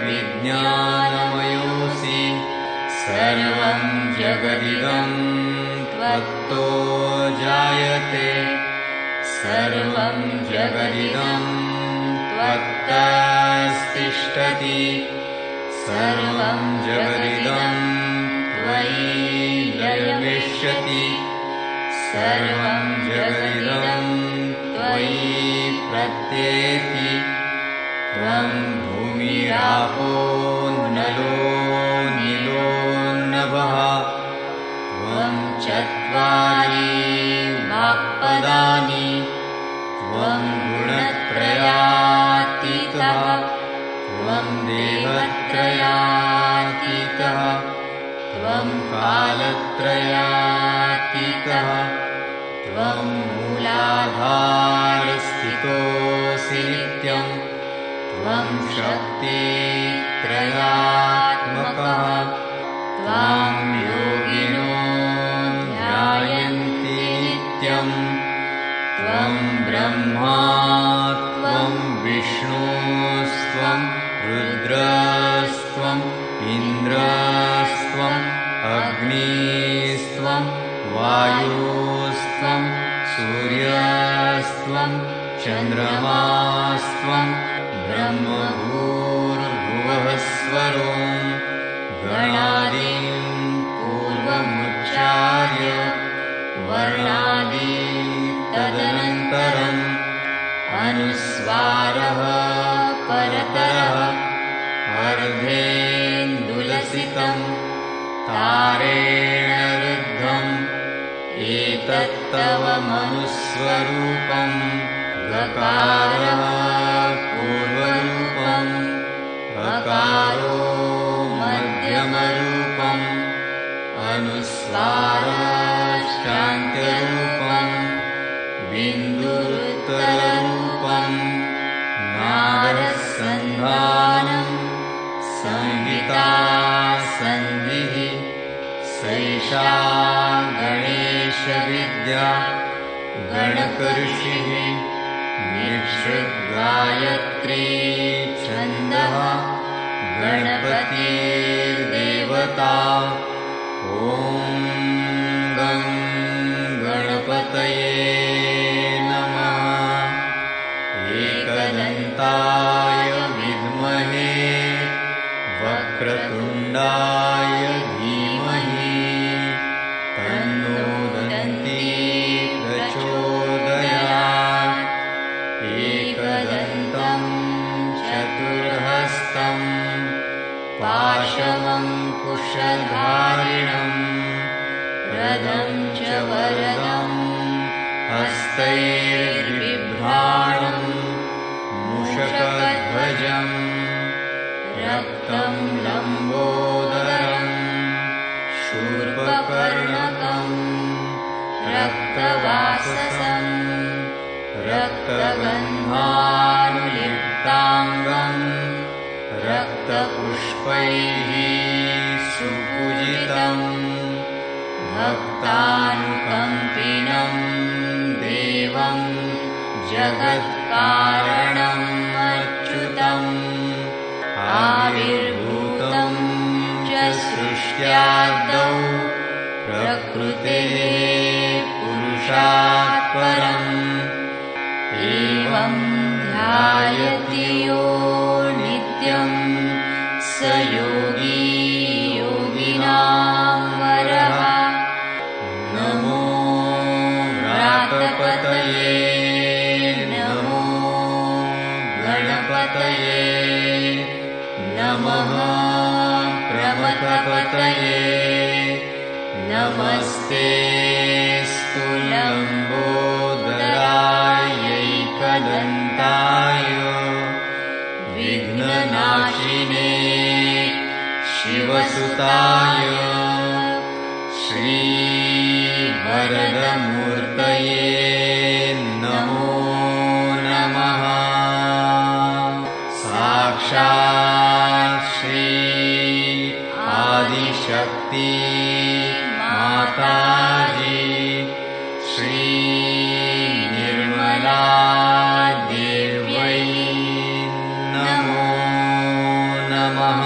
विज्ञानमयोऽसि सर्वं जगदिदं त्वत्तो जायते सर्वं जगदिदं त्वत्तस्तिष्ठति सर्वं जगदिदं त्वयि लयमिष्यति सर्वं जगदिदं त्वयि प्रत्येति त्वं भूमिरापो नलो नीलो नभः त्वं चत्वारि वाक्पदानि त्वं गुणत्रयातीतः त्वं देवत्रयातीतः त्वं कालत्रयातीतः त्वं मूलाधारस्थितोऽसि नित्यं त्वं शक्तित्रयात्मकः त्वां योगिनो ध्यायन्ति नित्यं त्वं ब्रह्मा त्वं विष्णुः रुद्रस्त्वं रुद्रस्त्वं इन्द्रस्त्वं अग्निस्त्वं वायुस्त्वं सूर्यस्त्वं चन्द्रमास्त्वं ब्रह्मभूर्भुवस्वरो गणादीं पूर्वमुच्चार्य वर्णादीं तदनन्तरम् अनुस्वारः परतरः अर्धेन्दुलसितं तारेण रुद्धम् एतत्तव मनुस्वरूपं गकारः पूर्वरूपम् अकारो मध्यमरूपम् अनुस्वाराश्चान्त्यरूपम् बिन्दुरुत्तररूपम् नादसन्धानं संहिता सन्धिः सैषा गणेशविद्या गणकऋषिः निःसृद्गायत्री छन्दः गणपतिर्देवता ॐ गं गणपतये नमः एकदन्ताय विद्महे वक्रतुण्डाय धीमहि तन्नो दन्ती प्रचोदयात् एकदन्तं चतुर्हस्तं पाशमङ्कुशधारिणं रदं च वरदं हस्तैर्बिभ्राणं मूषकध्वजं रक्तं लम्बोदरं शूर्पकर्णकं रक्तवाससं रक्तगन्धानुलिप्ताङ्गं रक्तपुष्पैः सुपूजितं भक्तानुकम्पिनं देवं जगत्कारणम् अच्युतम् आविर्भूतं च सृष्ट्यादौ प्रकृतेः पुरुषात् परम् एवं ध्यायति यो नित्यं स योगी योगिनां वरः नमो व्रातपतये नमो गणपतये नमः प्रमथपतये नमस्ते स्तुलम्बोदरायैकदन्ताय विघ्ननाशिने शिवसुताय श्रीवरदमूर्तये नमो नमः साक्षात् श्री आदिशक्ति माताजी श्री निर्मला देव्यै नमो नमः।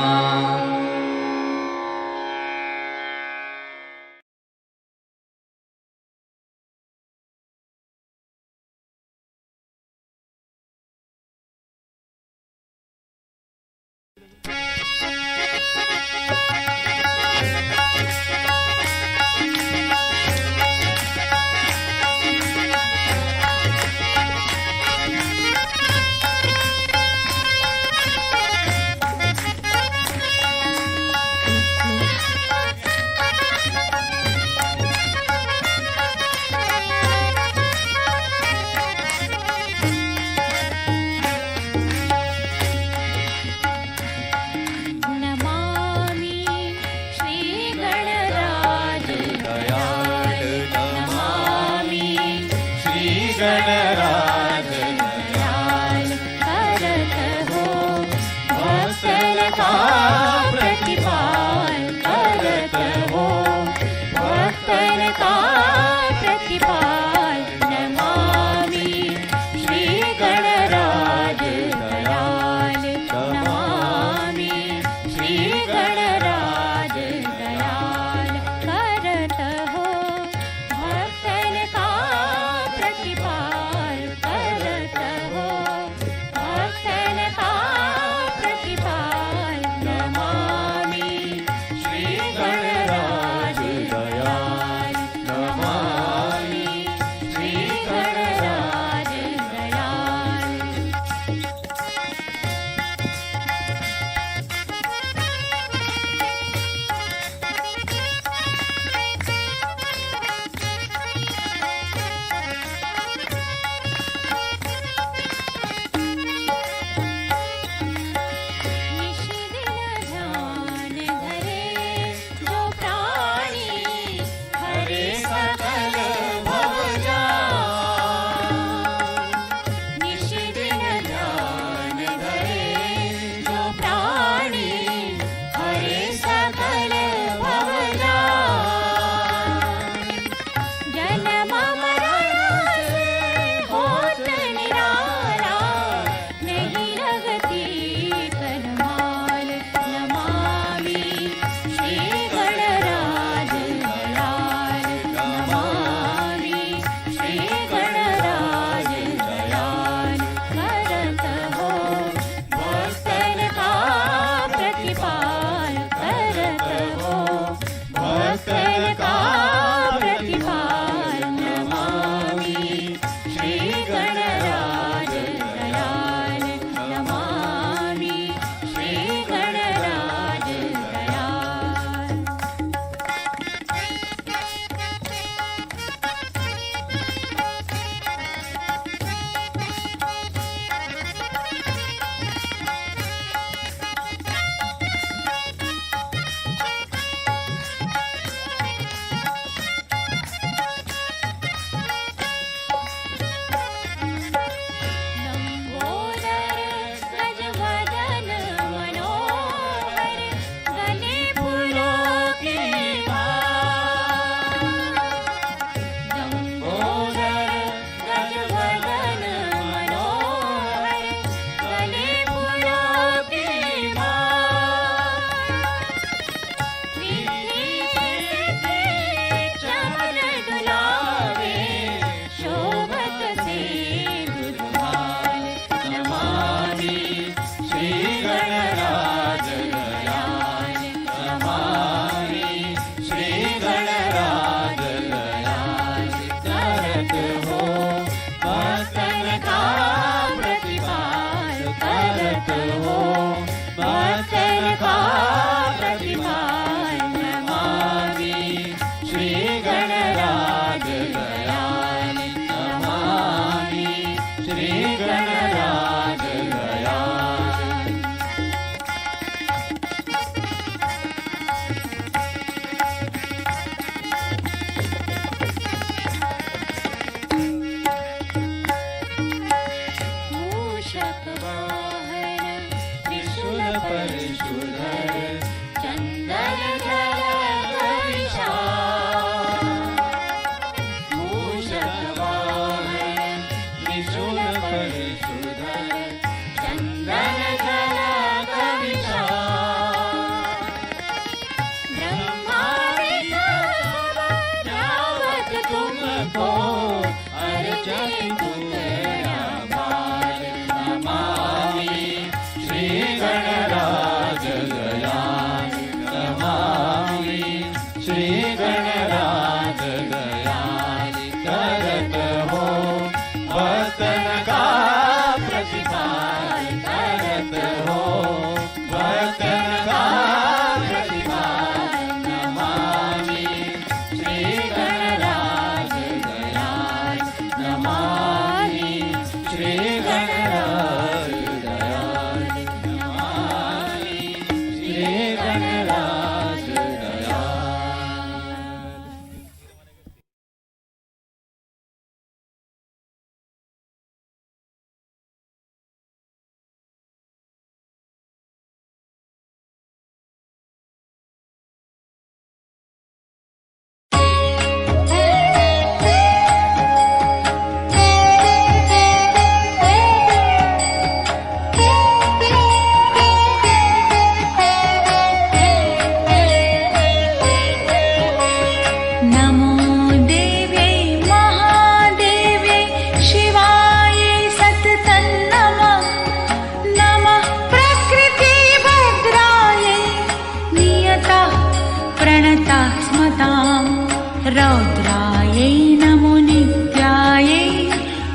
रौद्रायै नमो नित्यायै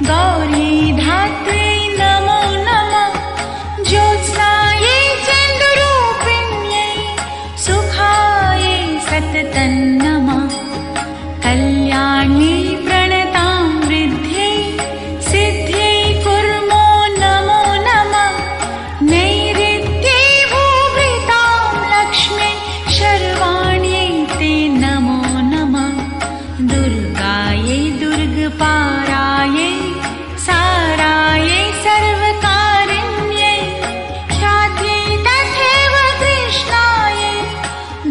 गौरी धात्र्यै नमो नमः ज्योत्स्नायै चन्द्ररूपिण्यै सुखायै सततं नमः कल्याण्यै प्रणतां वृद्ध्यै सिद्ध्यै कुर्मो नमो नमः नैऋत्यै भूभृतां लक्ष्म्यै शर्वाण्यै ते नमो नमः दुर्गायै दुर्गपारायै सारायै सर्वकारिण्यै ख्यात्यै तथैव कृष्णायै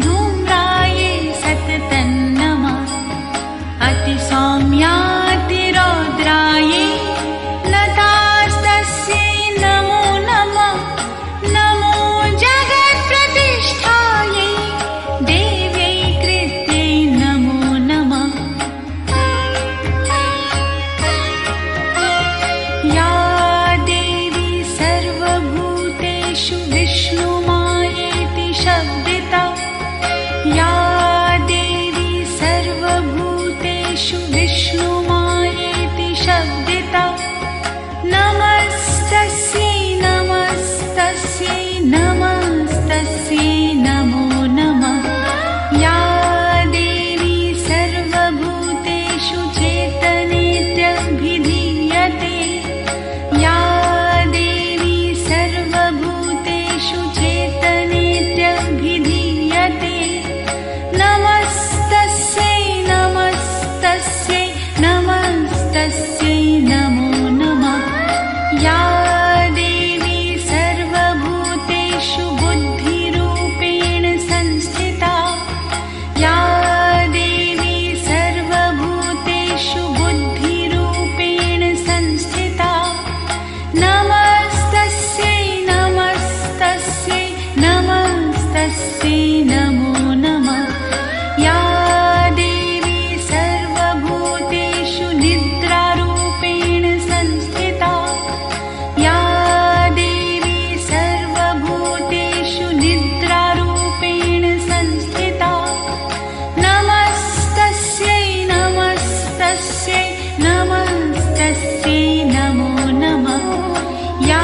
धूम्रायै सततं नमः अतिसौम्यातिरौद्रायै लतास्तस्यै नमो नमः नमो जगत्प्रतिष्ठायै देव्यै कृत्यै नमो नमः या देवी सर्वभूतेषु विष्णुमायेति शब्दिता या देवी सर्वभूतेषु विष्णुमायेति शब्दिता नमस्तस्यै नमस्तस्यै नमस्तस्यै नमो नमः या देवी सर्वभूतेषु चेतनेत्यभिधीयते या देवी सर्वभूतेषु चेतनेत्यभिधीयते नमस्तस्यै नमस्तस्यै नमस्तस्यै नमो नमः या देवी सर्वभूतेषु बुद्धिरूपेण संस्थिता या देवी सर्वभूतेषु बुद्धिरूपेण संस्थिता नमस्तस्यै नमस्तस्यै नमस्तस्यै नमो नमः या देवी सर्वभूतेषु निद्रारूपेण संस्थिता या देवी सर्वभूतेषु निद्रारूपेण संस्थिता नमस्तस्यै नमस्तस्यै नमस्तस्यै नमो नमः या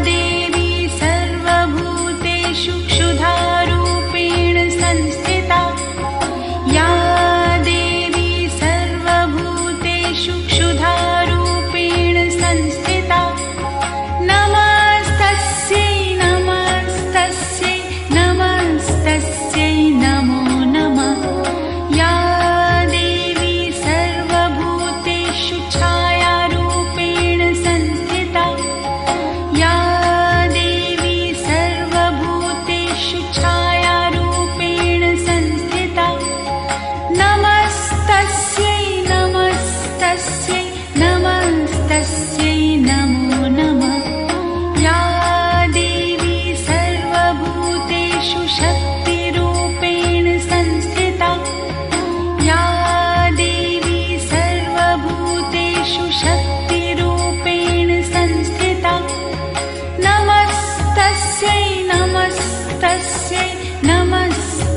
देवी सर्वभूतेषु क्षुधारूपेण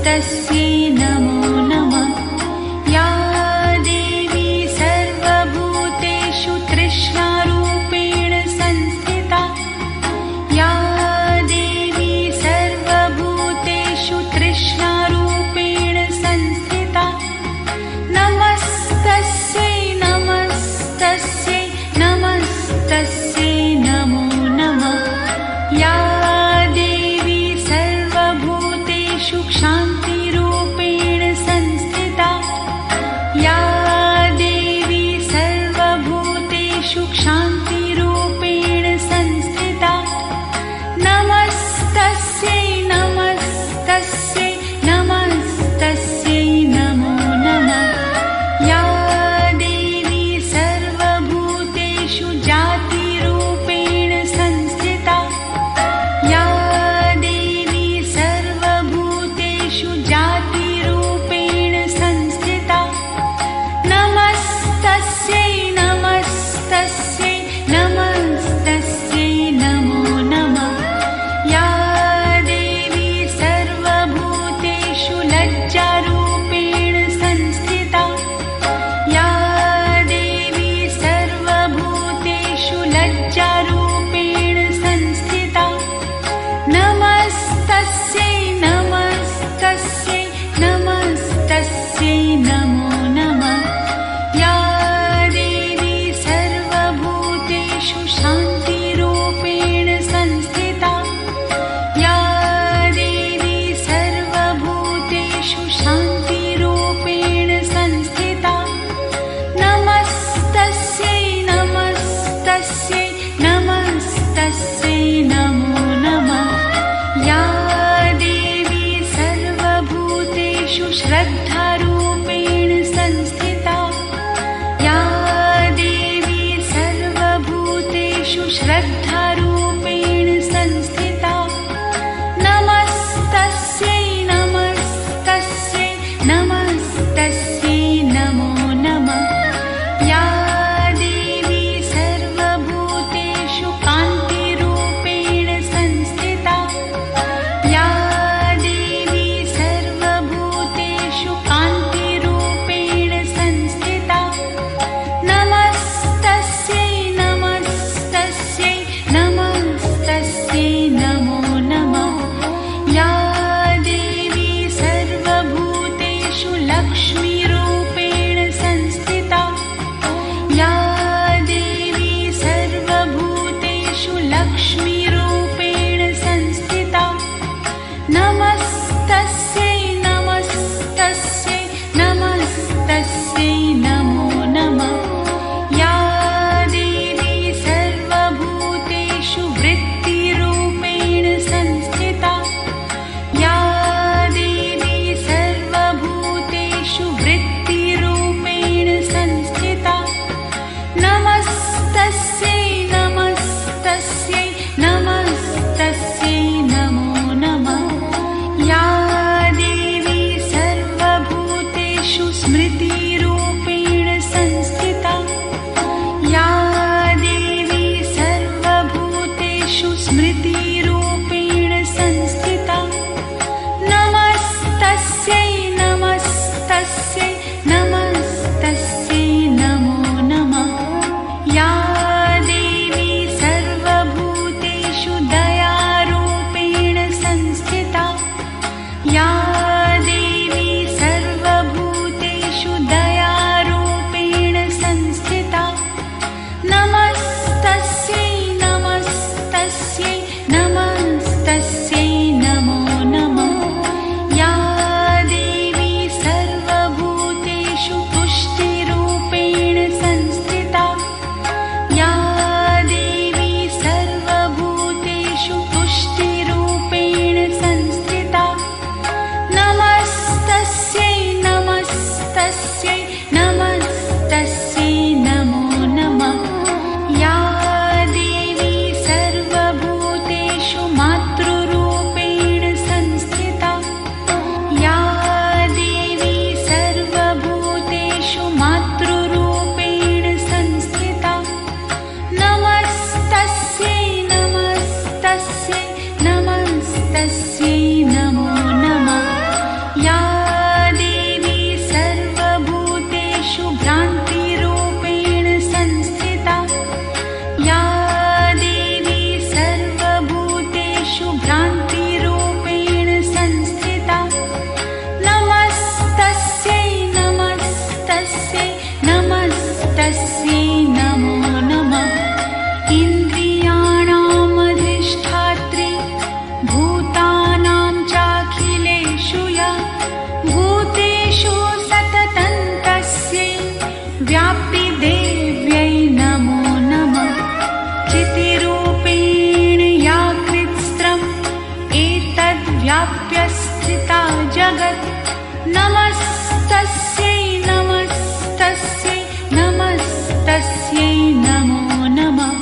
नमस्तस्यै नमो नमः। या देवी सर्वभूतेषु तृष्णारूपेण संस्थिता, या देवी सर्वभूतेषु तृष्णारूपेण संस्थिता, नमस्तस्यै नमस्तस्यै नमस्तस्यै नमो नमः। या देवी सर्वभूतेषु क्षान्तिरूपेण संस्थिता, या देवी सर्वभूतेषु क्षान्तिरूपेण संस्थिता, नमस्तस्यै नमस्तस्यै नमस्तस्यै नमो नमः। या देवी सर्वभूतेषु जातिरूपेण संस्थिता, या देवी सर्वभूतेषु जातिरूपेण संस्थिता, नमस्तस्यै नमस्तस्यै नमस्तस्यै नमो नमः। या देवी सर्वभूतेषु लज्जारूपेण संस्थिता, या देवी सर्वभूतेषु लज्जारूपेण संस्थिता, नमस्तस्यै नमस्तस्यै नमस्तस्यै नमो नमः। या देवी सर्वभूतेषु शान्तिरूपेण संस्थिता, या देवी सर्वभूतेषु शान्तिरूपेण संस्थिता, नमस्तस्यै नमस्तस्यै नमस्तस्यै नमो नमः। या देवी सर्वभूतेषु श्रद्धारूपेण संस्थिता, या देवी सर्वभूतेषु श्रद्धारूपेण संस्थिता, नमस्तस्यै नमस्तस्यै नमस्तस्यै नमो नमः। या देवी सर्वभूतेषु कान्तिरूपेण संस्थिता, या देवी सर्वभूतेषु कान्तिरूपेण संस्थिता, नमस्तस्यै नमस्तस्यै नमस्तस्यै नमो नमः। या देवी सर्वभूतेषु लक्ष्मीरूपेण संस्थिता, या देवी सर्वभूतेषु लक्ष्मीरूपेण संस्थिता, नमस्तस्यै नमस्तस्यै नमस्तस्यै नमो नमः। या देवी सर्वभूतेषु वृत्तिरूपेण संस्थिता, या देवी सर्वभूतेषु वृत्तिरूपेण संस्थिता, नमस्तस्यै नमस्तस्यै नमस्तस्यै नमो नमः। या देवी सर्वभूतेषु स्मृतिरूपेण संस्थिता, या देवी सर्वभूतेषु स्मृतिरूपेण संस्थिता, नमस्तस्यै नमस्तस्यै नमस्तस्यै नमो नमः। या देवी सर्वभूतेषु दयारूपेण संस्थिता, या देवी सर्वभूतेषु दयारूपेण संस्थिता, नमस्तस्यै नमस्तस्यै नमस्तस्यै नमो नमः। या देवी सर्वभूतेषु तुष्टिरूपेण संस्थिता, या देवी सर्वभूतेषु तुष्टिरूपेण संस्थिता, नमस्तस्यै नमस्तस्यै नमस्तस्यै नमो नमः। या देवी सर्वभूतेषु मातृरूपेण संस्थिता, या देवी सर्वभूतेषु मातृरूपेण संस्थिता, नमस्तस्यै नमस्तस्यै नमस्तस्यै नमो नमः। जगत् नमस्तस्यै नमस्तस्यै नमस्तस्यै नमो नमः।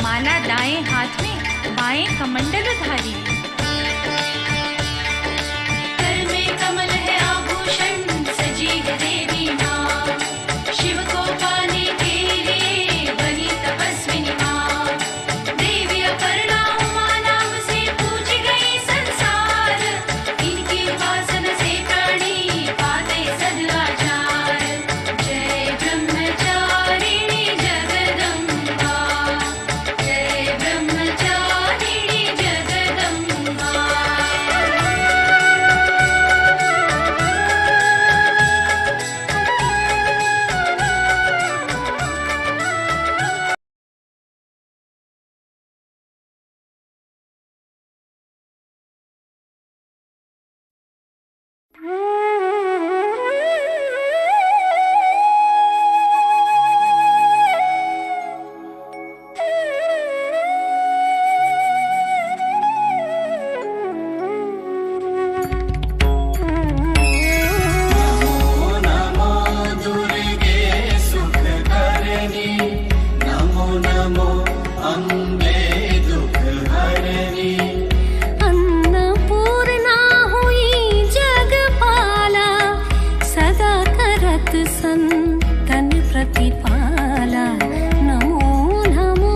माला दाएं हाथ में बाएं कमंडल धारी। कर में कमल है आभूषण सजी है देवी मां, शिव को पाने के लिए बनी तपस्विनी मां। देवी अपर्णा उमा नाम से पूजी गई संसार, इनकी उपासना से प्राणी पाते सदाचार। जय ब्रह्मचारिणी जगदम्बा, ब्रह्मचारिणी जगदम्बा। अन्नपूर्णा हुई जगपाला, सदा करत संतन प्रतिपाला। नमो नमो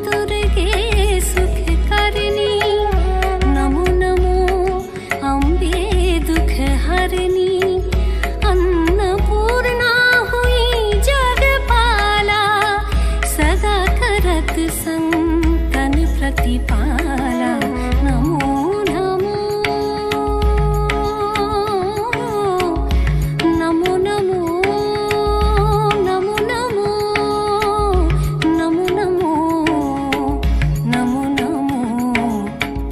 दुर्गे सुख करनी, नमो नमो अम्बे दुख हरनी। अन्नपूर्णा हुई जगपाला, सदा करत संतन प्रतिपाला। नमो नमो नमो नमो नमो नमो नमो नमो नमो नमो।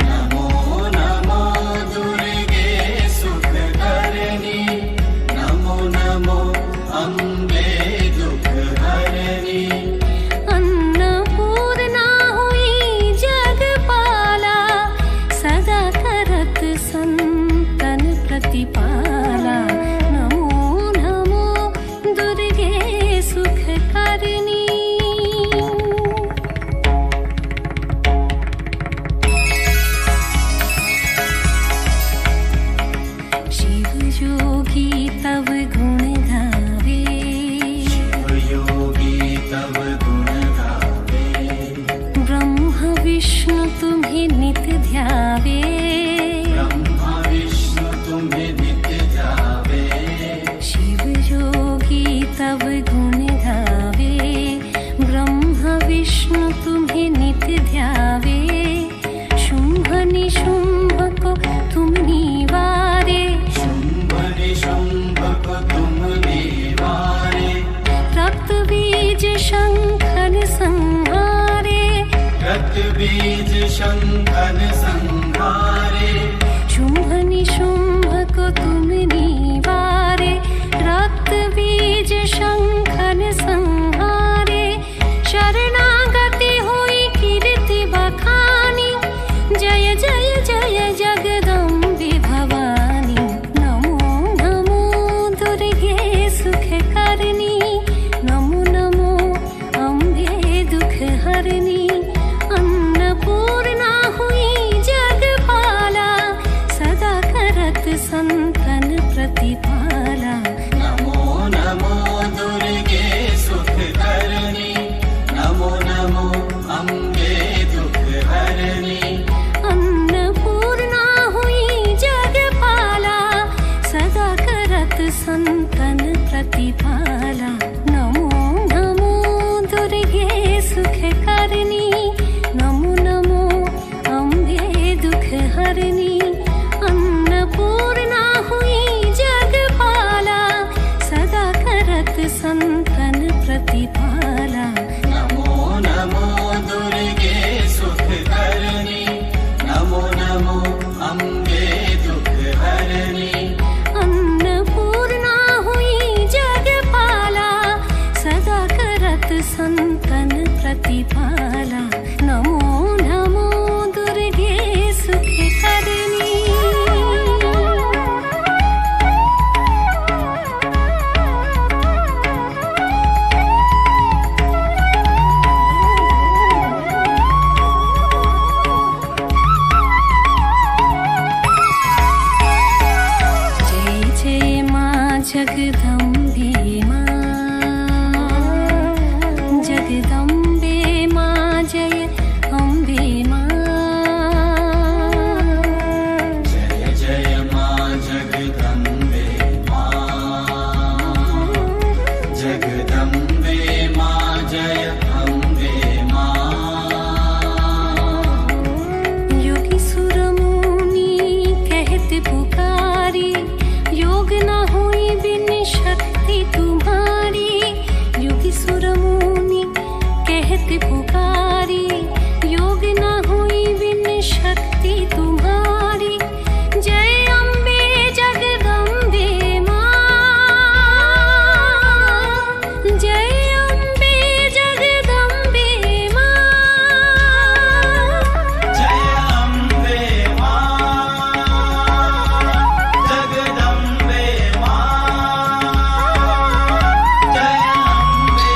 नमो नमो दुर्गे सुख करनी, नमो नमो अम्बे दुख हरनी। अन्नपूर्णा हुई जगपाला, सदा करत संतन प्रतिपाला। नमो नमो दुर्गे सुख करनी। शिव योगी तव गुण गावे, योगी तव गुण गावे, ब्रह्म विष्णु तुम्हें नित ध्यावे। ब्रह्मा विष्णु तुम्हें नित्य ध्यावे। शिव योगी तव गुण गावे, ब्रह्म विष्णु तुम्हें नित ध्यावे। शुंभ निशुंभ को तुम निवारे, शुंभ निशुंभ को तुम निवारे। रक्त बीज शंखन संहारे, रक्त बीज शंखन संहारे। शुंभ निशुंभ को तुम निवारे, रक्त बीज शंखन संहारे। शर पुकारी, योग न हुई बिन शक्ति तुम्हारी। जय अम्बे जगदम्बे माँ, जय अम्बे जगदम्बे माँ। जय अम्बे माँ, जगदम्बे माँ। जय अम्बे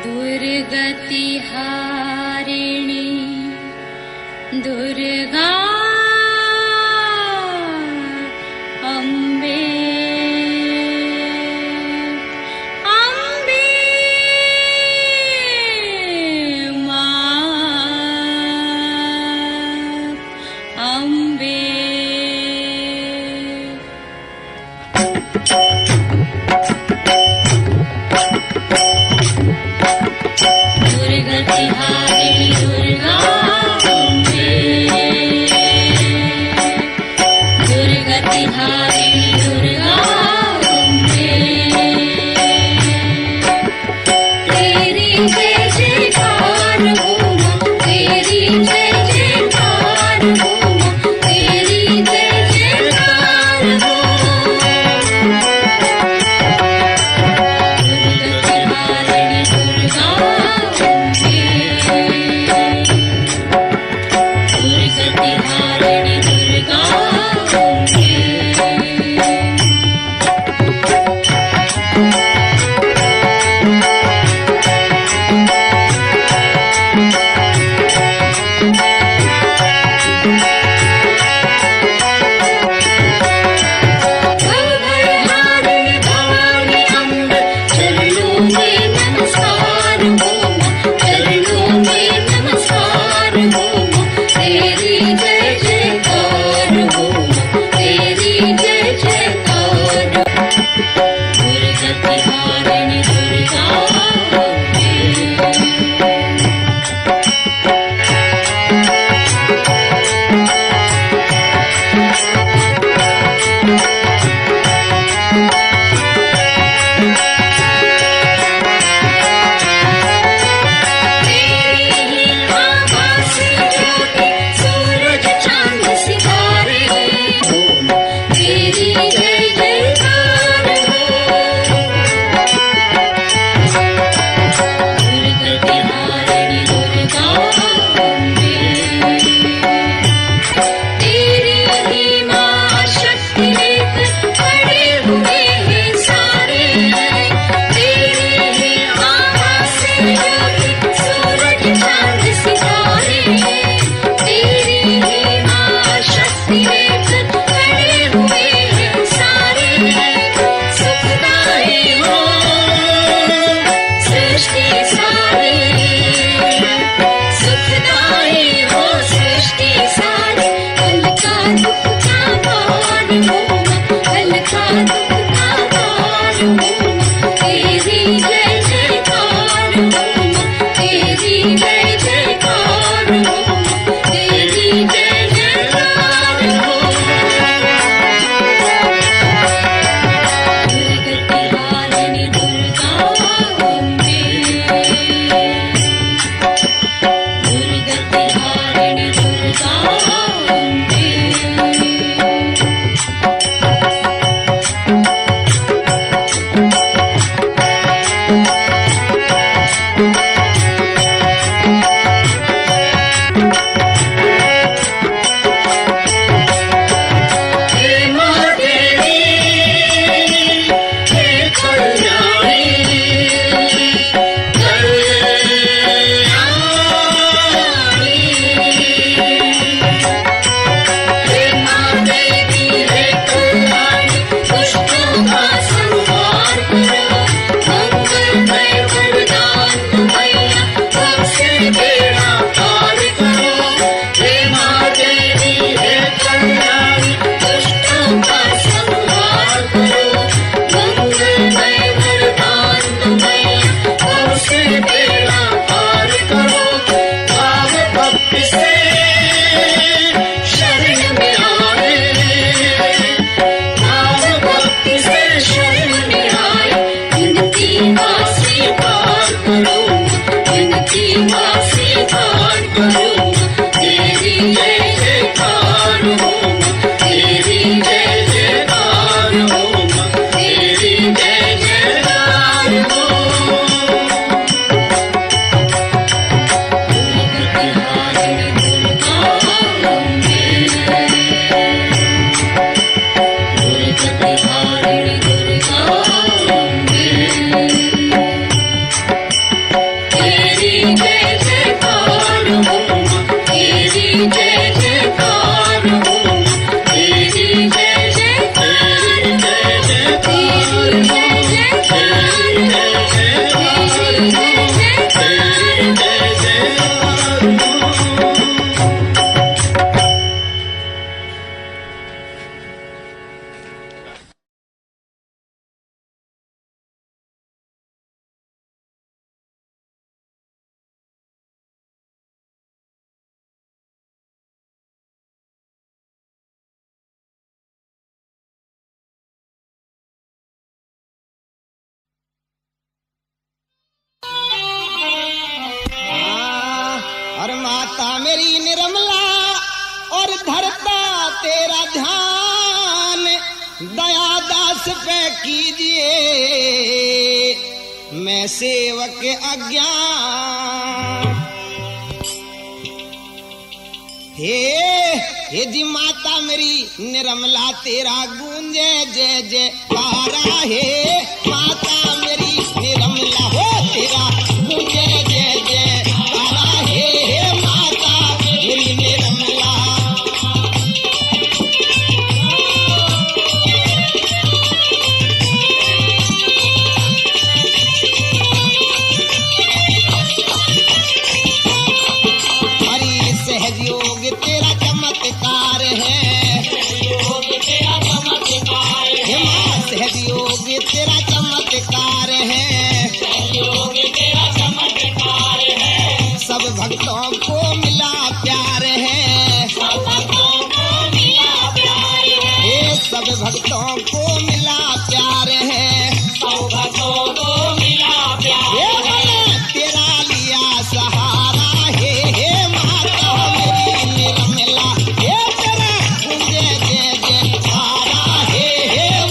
दुर्गति हारिणी दुर्गा अम्बे, अम्बे माँ, अम्बे। दुर्गति हारिणी दुर्गा अम्बे, दुर्गति हारिणी दुर्गा अम्बे। तेरी जय जयकार हो माँ, तेरी जय जयकार हो माँ, तेरी जय जयकार हो। दुर्गति हारिणी दुर्गा दुर्गति हारिणी दुर्गा अम्बे। तेरा ध्यान दया दास पे कीजिए, मैं सेवक अज्ञान। हे जी माता मेरी निर्मला तेरा गूंजे जय जयकारा है। माता मेरी निर्मला हो तेरा गूंजे जय जयकारा है। माता मेरी निर्मला हरि सहयोग तेरा चमत्कार है। सहयोग तेरा चमत्कार है। सब भक्तों को मिला प्यार है। सब भक्तों को मिला प्यार है। तेरा लिया सहारा है। माता मेरी निर्मला हे तेरा गूंजे जय जयकारा है।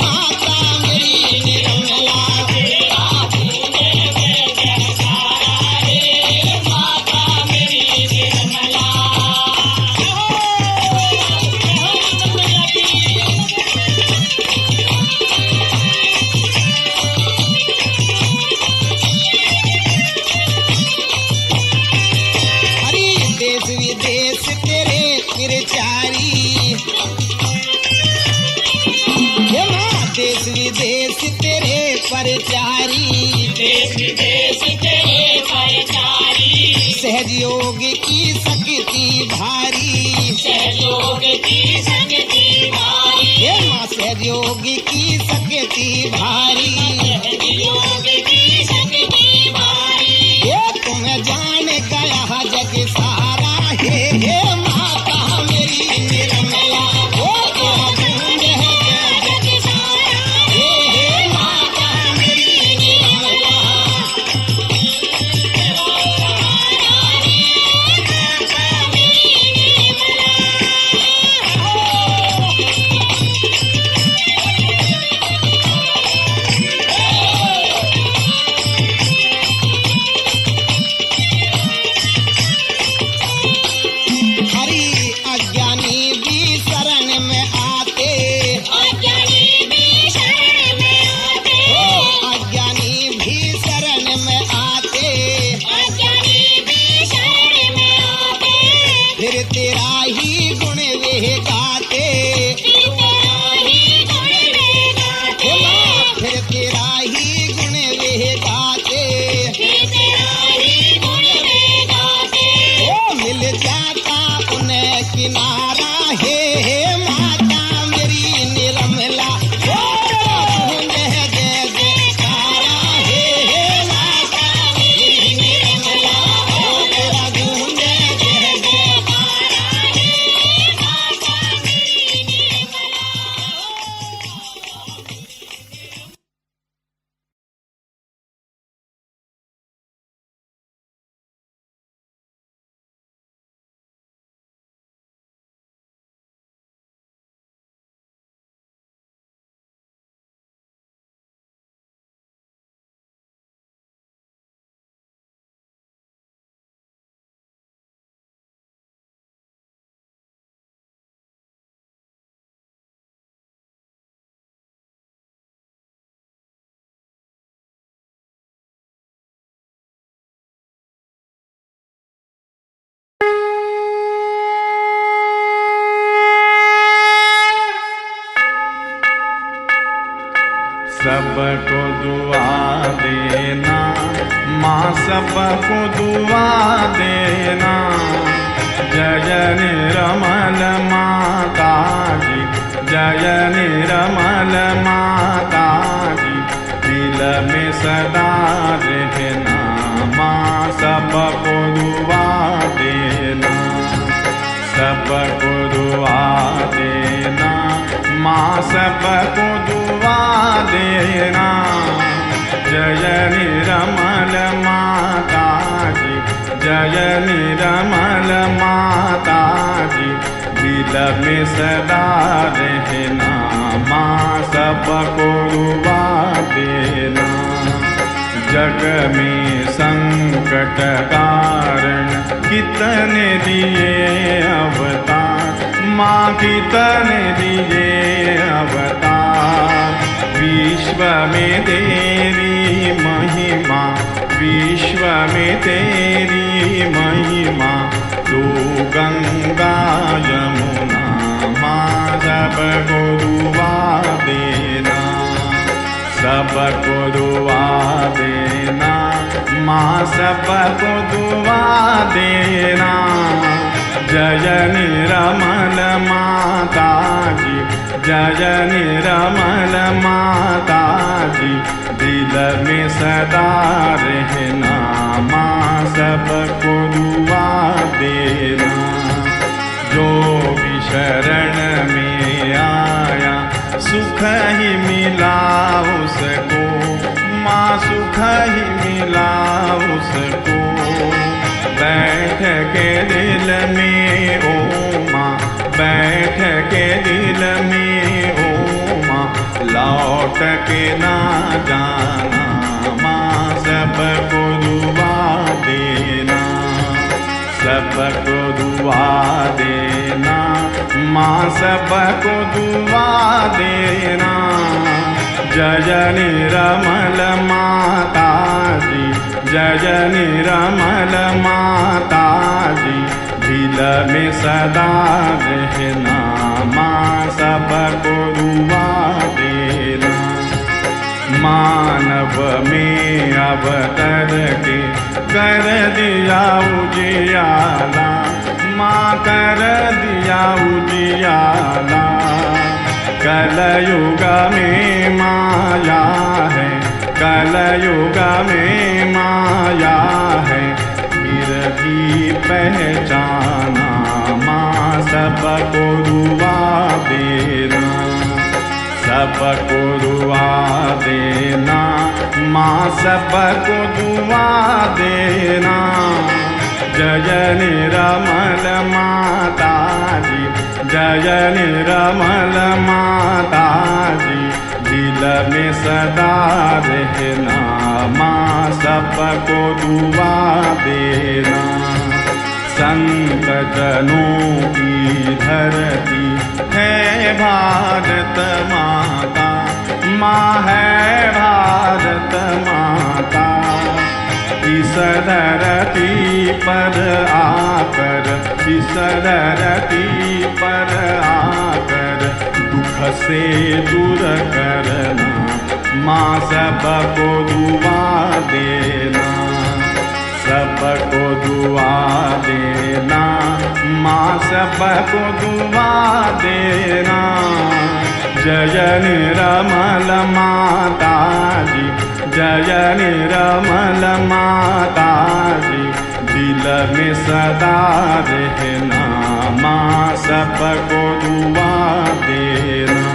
माता मेरी निर्मला विदेश तेरे परचारी। सहयोग की शक्ति भारी। हे माँ सहयोग की शक्ति भारी। ये तुम जान गया जग सारा है। हे माता मेरी निर्मला वो तो गूंज है जग सारा। हे माता मेरी निर्मला हरि अज्ञानी भी शरण में आते। अज्ञानी भी शरण में आते। फिर तेरा ही गुण वे गाते। फिर तेरा ही गुण वे गाते। ओ मिल जाता उन्हें किनारा है। हे माता मेरी निर्मला ओ गूंज है जय जयकारा है। हे माता मेरी निर्मला ओ तेरा गूंज है जय जयकारा है। माता मेरी निर्मला सबको दुआ देना माँ, सबको दुआ देना। जय निर्मल माता जी, जय निर्मल माता जी। दिल में सदा रहना माँ, सबको दुआ देना। सबको दुआ देना माँ, सबको दुआ देना। जय निर्मल माता जी, जय निर्मल माता जी। वीर दिल में सदा रहना, माँ सबको रुवा देना। जग में संकट कारण कितने दिए अवतार, माँ कितने दिए अवतार। विश्व में तेरी महिमा, विश्व में तेरी महिमा, तू गंगा यमुना, माँ सबको दुआ देना, सबको दुआ देना, माँ सबको दुआ देना। जय निर्मल माता जी, जय निर्मल माता जी, दिल में सदा रहना, माँ सबको दुआ देना। जो भी शरण में आया सुख ही मिला उसको, माँ सुख ही मिला उसको। बैठ के दिल में ओ माँ, बैठ के दिल में ओ माँ, लौट के ना जाना, माँ सबको दुआ देना, सबको दुआ देना, माँ सबको दुआ देना। जय निर्मल माता जी, जय निर्मल माता जी, दिल में सदा रहना, माँ सबको दुआ देना। मानव में अवतर के कर दिया उजियाला, माँ कर दिया उजियाला। कलयुग में माया है, कलयुग में माया है, फिर भी पहचाना, माँ सबको दुआ देना, सबको दुआ देना, माँ सबको दुआ देना। जय निर्मल माता जी, जय निर्मल माता जी, दिल में सदा रहना, माँ सबको दुआ देना। संत जनों की धरती है भारत माता, माँ है भारत माता। इस धरती पर आकर, इस धरती पर आकर, दुख से दूर करना, माँ सबको दुआ देना, सबको दुआ देना, माँ सबको दुआ देना। जय निर्मल माता जी, जय निर्मल माता जी, दिल में सदा रहना, माँ सबको दुआ देना।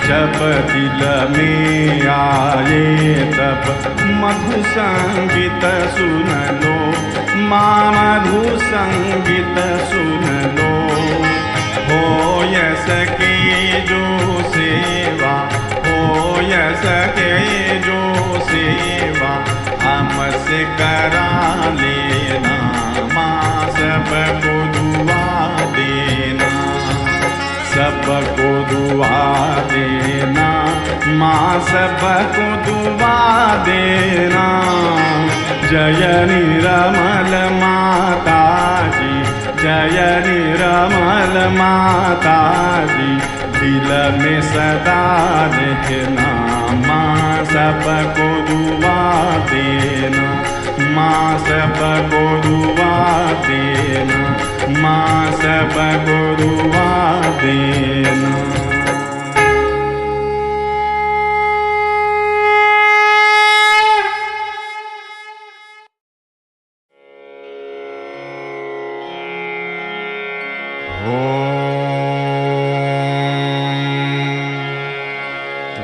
जब दिल में आए तब मधु संगीत सुन लो, माँ मधु संगीत सुन लो। हो सके जो सेवा, हो सके जो सेवा, हमसे करा लेना, माँ सबको दुआ देना, सबको दुआ देना, माँ सबको दुआ देना। जय निर्मल माता जी, जय निर्मल माता जी, दिल में सदा रहना, माँ सबको दुआ देना, माँ सबको दुआ देना, माँ सबको दुआ देना।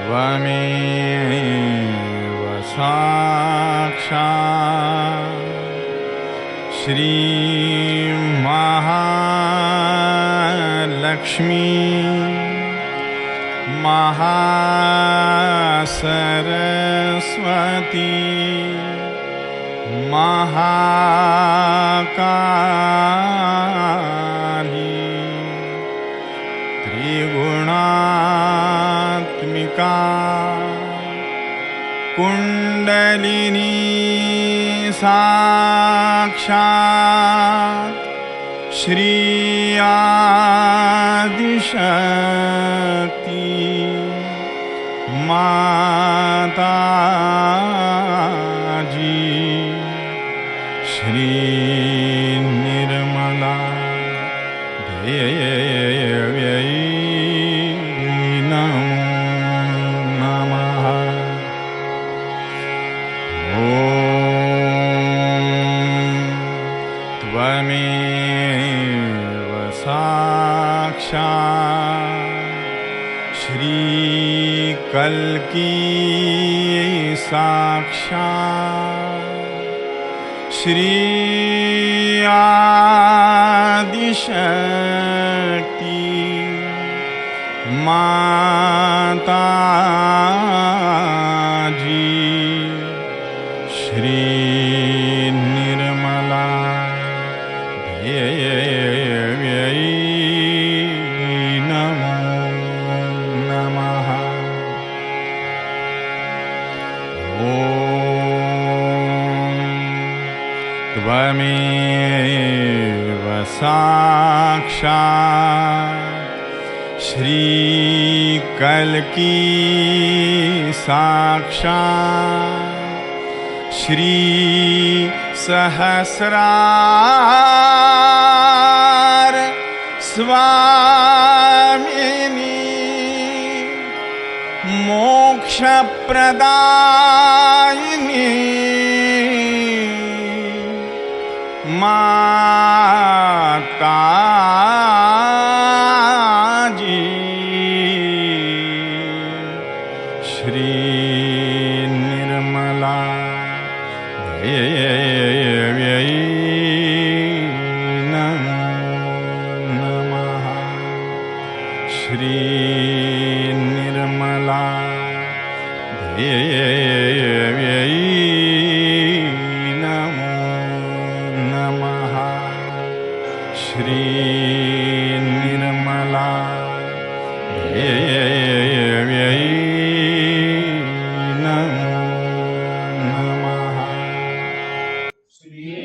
त्वमेव साक्षात् श्री महालक्ष्मी लक्ष्मी महासरस्वती महाकाली त्रिगुणात्मिका कुंडलिनी साक्षात् श्री आदिशक्ति माताजी श्री निर्मला देव्यै नमो नमः। ॐ त्वमेव साक्षात् श्रीकल्की साक्षात् श्री आदिशक्ति माताजी श्री निर्मला देव्यै नमो नमः। ॐ त्वमेव साक्षात् श्रीकल्की साक्षात् श्री सहस्रार स्वामिनी मोक्षप्रदायिनी माताजी श्री निर्मला देव्यै नमो नमः। श्री निर्मला देव्यै नमो नमः। श्री निर्मला देव्यै नमो नमः। श्री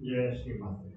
जय श्री माता जी।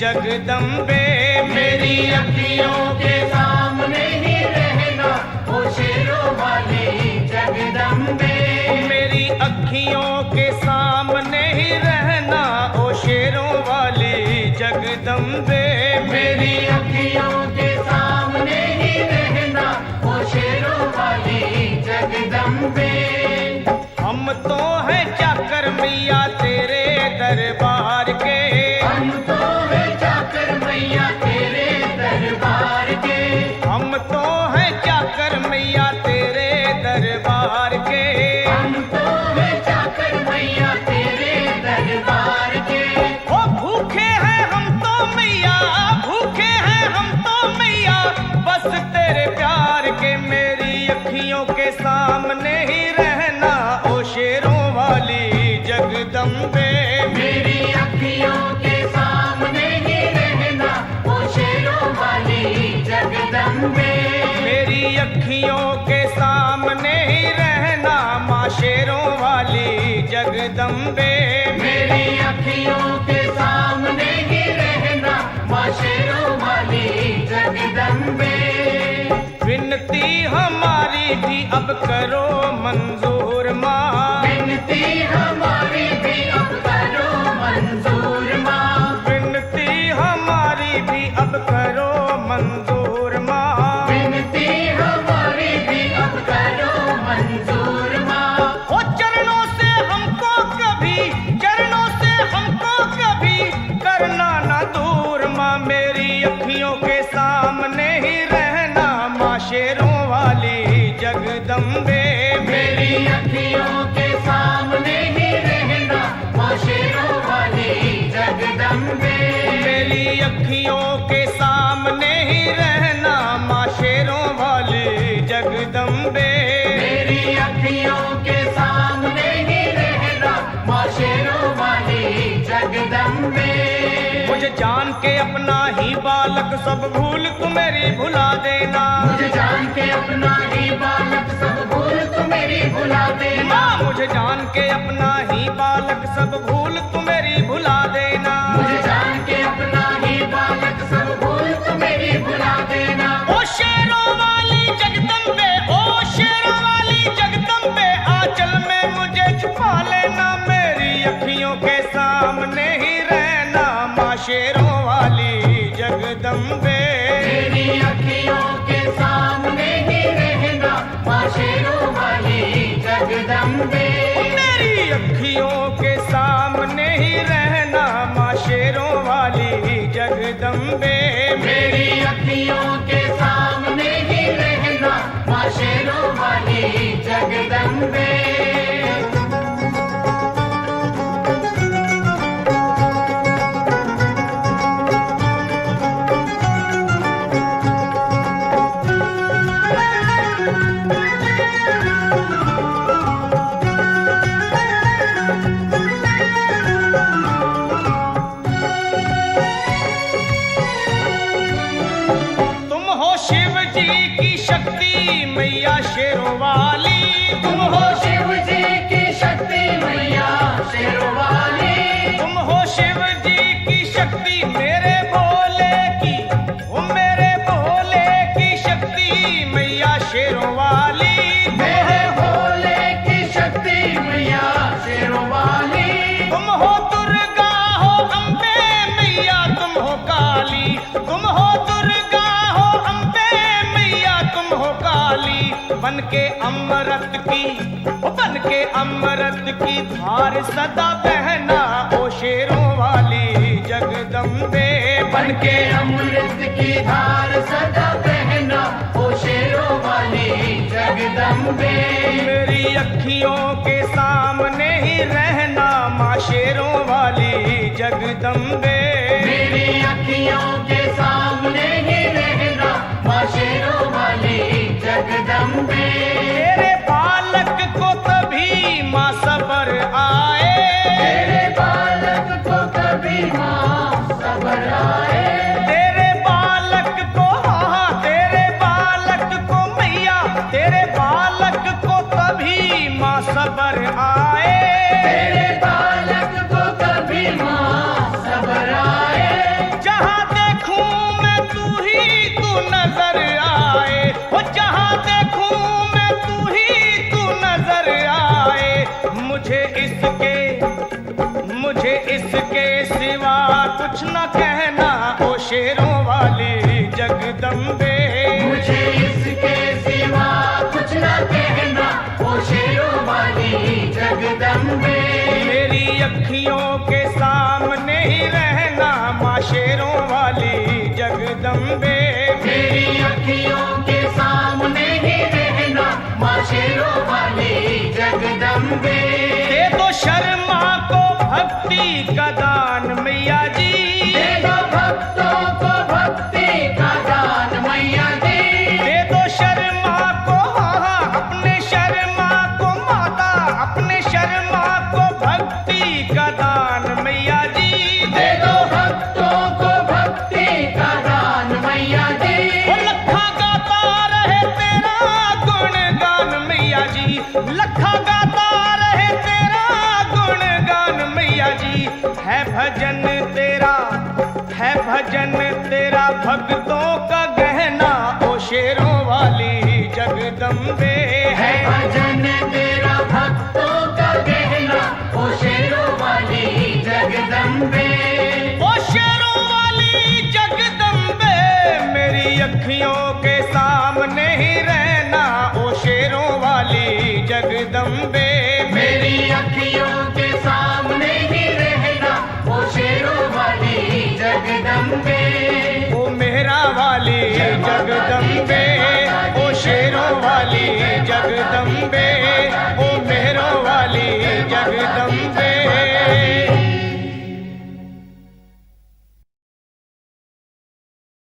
जगदम्बे मेरी अखियों के सामने ही रहना, ओ शेरों वाली जगदम्बे मेरी अखियों के सामने ही रहना, ओ शेरों वाली जगदम्बे मेरी अखियों के सामने ही रहना, ओ शेरों वाली जगदम्बे। हम तो हैं चाकर मैया तेरे दरबार के, हम तो हैं चाकर मैया तेरे दरबार के, हम तो हैं चाकर मैया तेरे दरबार के, हम तो हैं चाकर मैया तेरे दरबार के। ओ भूखे हैं हम तो मैया, भूखे हैं हम तो मैया, बस तेरे प्यार के मेरी अखियों के सामने ही रहना, ओ शेरों वाली जगदम्बे मेरी अखियों के सामने ही रहना, ओ शेरों वाली जगदम्बे मेरी अखियों के सामने ही रहना, माँ शेरों वाली जगदम्बे मेरी अखियों के सामने ही रहना, माँ शेरों वाली जगदम्बे। विनती हमारी भी अब करो मंजूर माँ, विनती हमारी भी अब करो मंजूर माँ, विनती हमारी भी अब करो मंजूर माँ, विनती हमारी भी अब करो मंजूर माँ। ओ चरणों से हमको कभी, चरणों से हमको कभी करना ना दूर माँ, मेरी अखियों के सामने ही रहना, माँ शेरों वाली जगदम्बे मेरी अखियों के सामने ही रहना, माँ शेरों वाली जगदम्बे मेरी अखियों के सामने ही रहना, माँ शेरों वाली जगदम्बे मेरी अखियों के सामने ही रहना, माँ शेरों वाली जगदम्बे। मुझे जान के अपना ही बालक सब भूल तू मेरी भुला देना, मुझे जान के अपना ही बालक सब भूल तू मेरी भुला देना, मुझे जान के अपना ही बालक सब भूल तू मेरी भुला वाली जगदम्बे। मेरी अखियों के सामने ही रहना माँ शेरों वाली जगदम्बे। मेरी अखियों के सामने ही रहना माँ शेरों वाली जगदम्बे। मेरी अखियों के सामने ही रहना माँ शेरों वाली जगदम्बे। मैया शेरों वाली, तुम हो शिव जी की शक्ति मैया शेरों वाली। तुम हो शिव जी की शक्ति मेरे भोले की, ओ मेरे भोले की शक्ति मैया शेरों वाली। मेरे भोले की शक्ति मैया शेरों वाली। तुम हो दुर्गा हो अम्बे मैया तुम हो काली। तुम हो दुर्गा हो अम्बे मैया तुम हो काली। बन के अमृत की धार सदा बहना ओ शेरों वाली जगदम्बे। बन के अमृत की धार सदा बहना ओ शेरों वाली जगदम्बे। मेरी अखियों के सामने ही रहना माँ शेरों वाली जगदम्बे। मेरी अखियों के सामने ही रहना माँ शेरों वाली जगदम्बे। तेरे बालक को तभी माँ सबर आए। तेरे बालक को कभी माँ सबर आए। तेरे बालक को हाँ तेरे बालक को मैया तेरे बालक को तभी माँ सबर आए। तेरे बालक को कभी माँ सबर आए। जहाँ देखूं मैं तू ही तू नजर आए। हो जहाँ देखूं मैं तू ही तू नजर आए। मुझे इसके सिवा कुछ न कहना ओ शेरों वाली जगदम्बे। मुझे इसके सिवा कुछ न कहना ओ शेरों वाली जगदम्बे। मेरी अखियों के सामने ही रहना माँ शेरों वाली जगदम्बे। मेरी अखियों के सामने ही रहना माँ शेरों वाली जगदम्बे। दे दो शर्मा को भक्ति का दान मैया जी। दे दो भक्तों को भक्ति का दान मैया जी। दे दो शर्मा को हाँ अपने शर्मा को माता अपने शर्मा को भक्ति का दान मैया जी। दे दो भक्तों को भक्ति का दान मैया जी। ओ लखा गाता रहे तेरा गुणगान मैया जी। लखा गाता रहे तेरा गुणगान मैया जी। है भजन तेरा भक्तों का गहना ओ शेरों वाली जगदम्बे। है भजन तेरा भक्तों का गहना ओ शेरों वाली जगदम्बे।